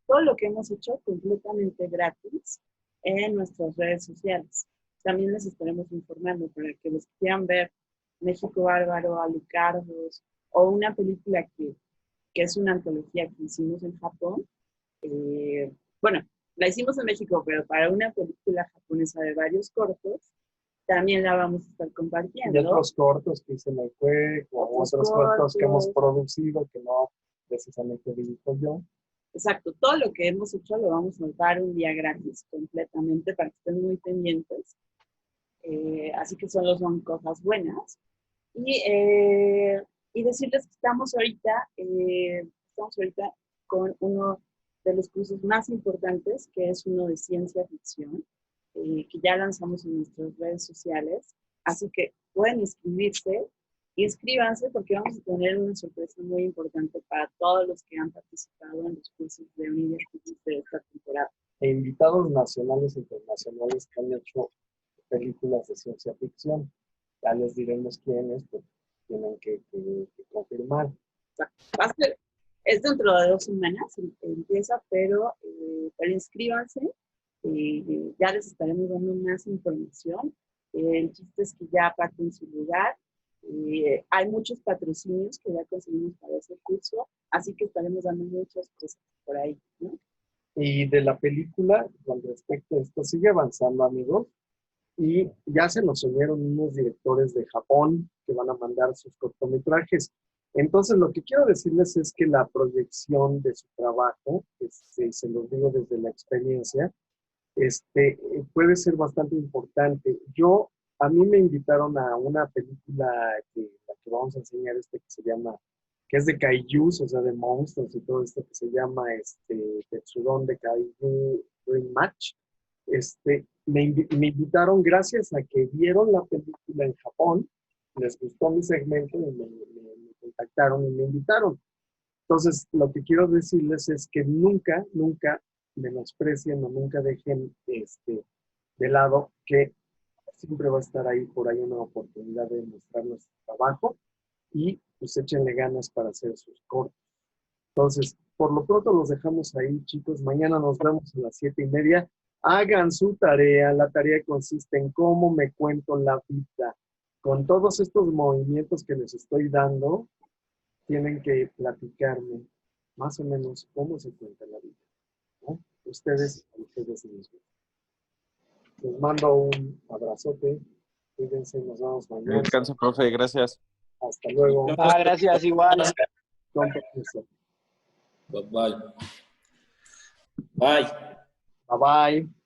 todo lo que hemos hecho completamente gratis en nuestras redes sociales. También les estaremos informando para que los que quieran ver México Bárbaro, Alucardos, o una película que es una antología que hicimos en Japón. Bueno, la hicimos en México, pero para una película japonesa de varios cortos, también la vamos a estar compartiendo. Y otros cortos que hice en el juego, o otros cortos que hemos producido que no precisamente dirijo yo. Exacto, todo lo que hemos hecho lo vamos a dar un día gratis completamente para que estén muy pendientes. Así que solo son cosas buenas. Y decirles que estamos ahorita con uno de los cursos más importantes, que es uno de ciencia ficción, que ya lanzamos en nuestras redes sociales. Así que pueden inscribirse y inscríbanse porque vamos a tener una sorpresa muy importante para todos los que han participado en los cursos de Onilla de esta temporada. E invitados nacionales e internacionales que han hecho películas de ciencia ficción. Ya les diremos quiénes, pues tienen que confirmar. Es dentro de 2 semanas, empieza, pero inscríbanse. Ya les estaremos dando más información. El chiste es que ya aparten su lugar. Hay muchos patrocinios que ya conseguimos para ese curso, así que estaremos dando muchas cosas por ahí, ¿no? Y de la película, con respecto a esto, sigue avanzando, amigos. Y ya se nos unieron unos directores de Japón que van a mandar sus cortometrajes. Entonces, lo que quiero decirles es que la proyección de su trabajo, se los digo desde la experiencia, puede ser bastante importante. A mí me invitaron a una película la que vamos a enseñar, que se llama, que es de kaijus, o sea, de monstruos y todo esto, que se llama Tetsudon de Kaiju Dream Match. Me invitaron gracias a que vieron la película en Japón, les gustó mi segmento y me contactaron y me invitaron. Entonces, lo que quiero decirles es que nunca menosprecien o nunca dejen de lado que siempre va a estar ahí por ahí una oportunidad de mostrar nuestro trabajo y pues échenle ganas para hacer sus cortos. Entonces, por lo pronto los dejamos ahí, chicos. Mañana nos vemos a las 7:30. Hagan su tarea. La tarea consiste en cómo me cuento la vida. Con todos estos movimientos que les estoy dando, tienen que platicarme más o menos cómo se cuenta la vida, ¿no? Ustedes mismos. Les mando un abrazote. Cuídense, nos vemos mañana. Descansa, profe, gracias. Hasta luego. Gracias, igual. Con permiso. Bye. Bye. Bye bye.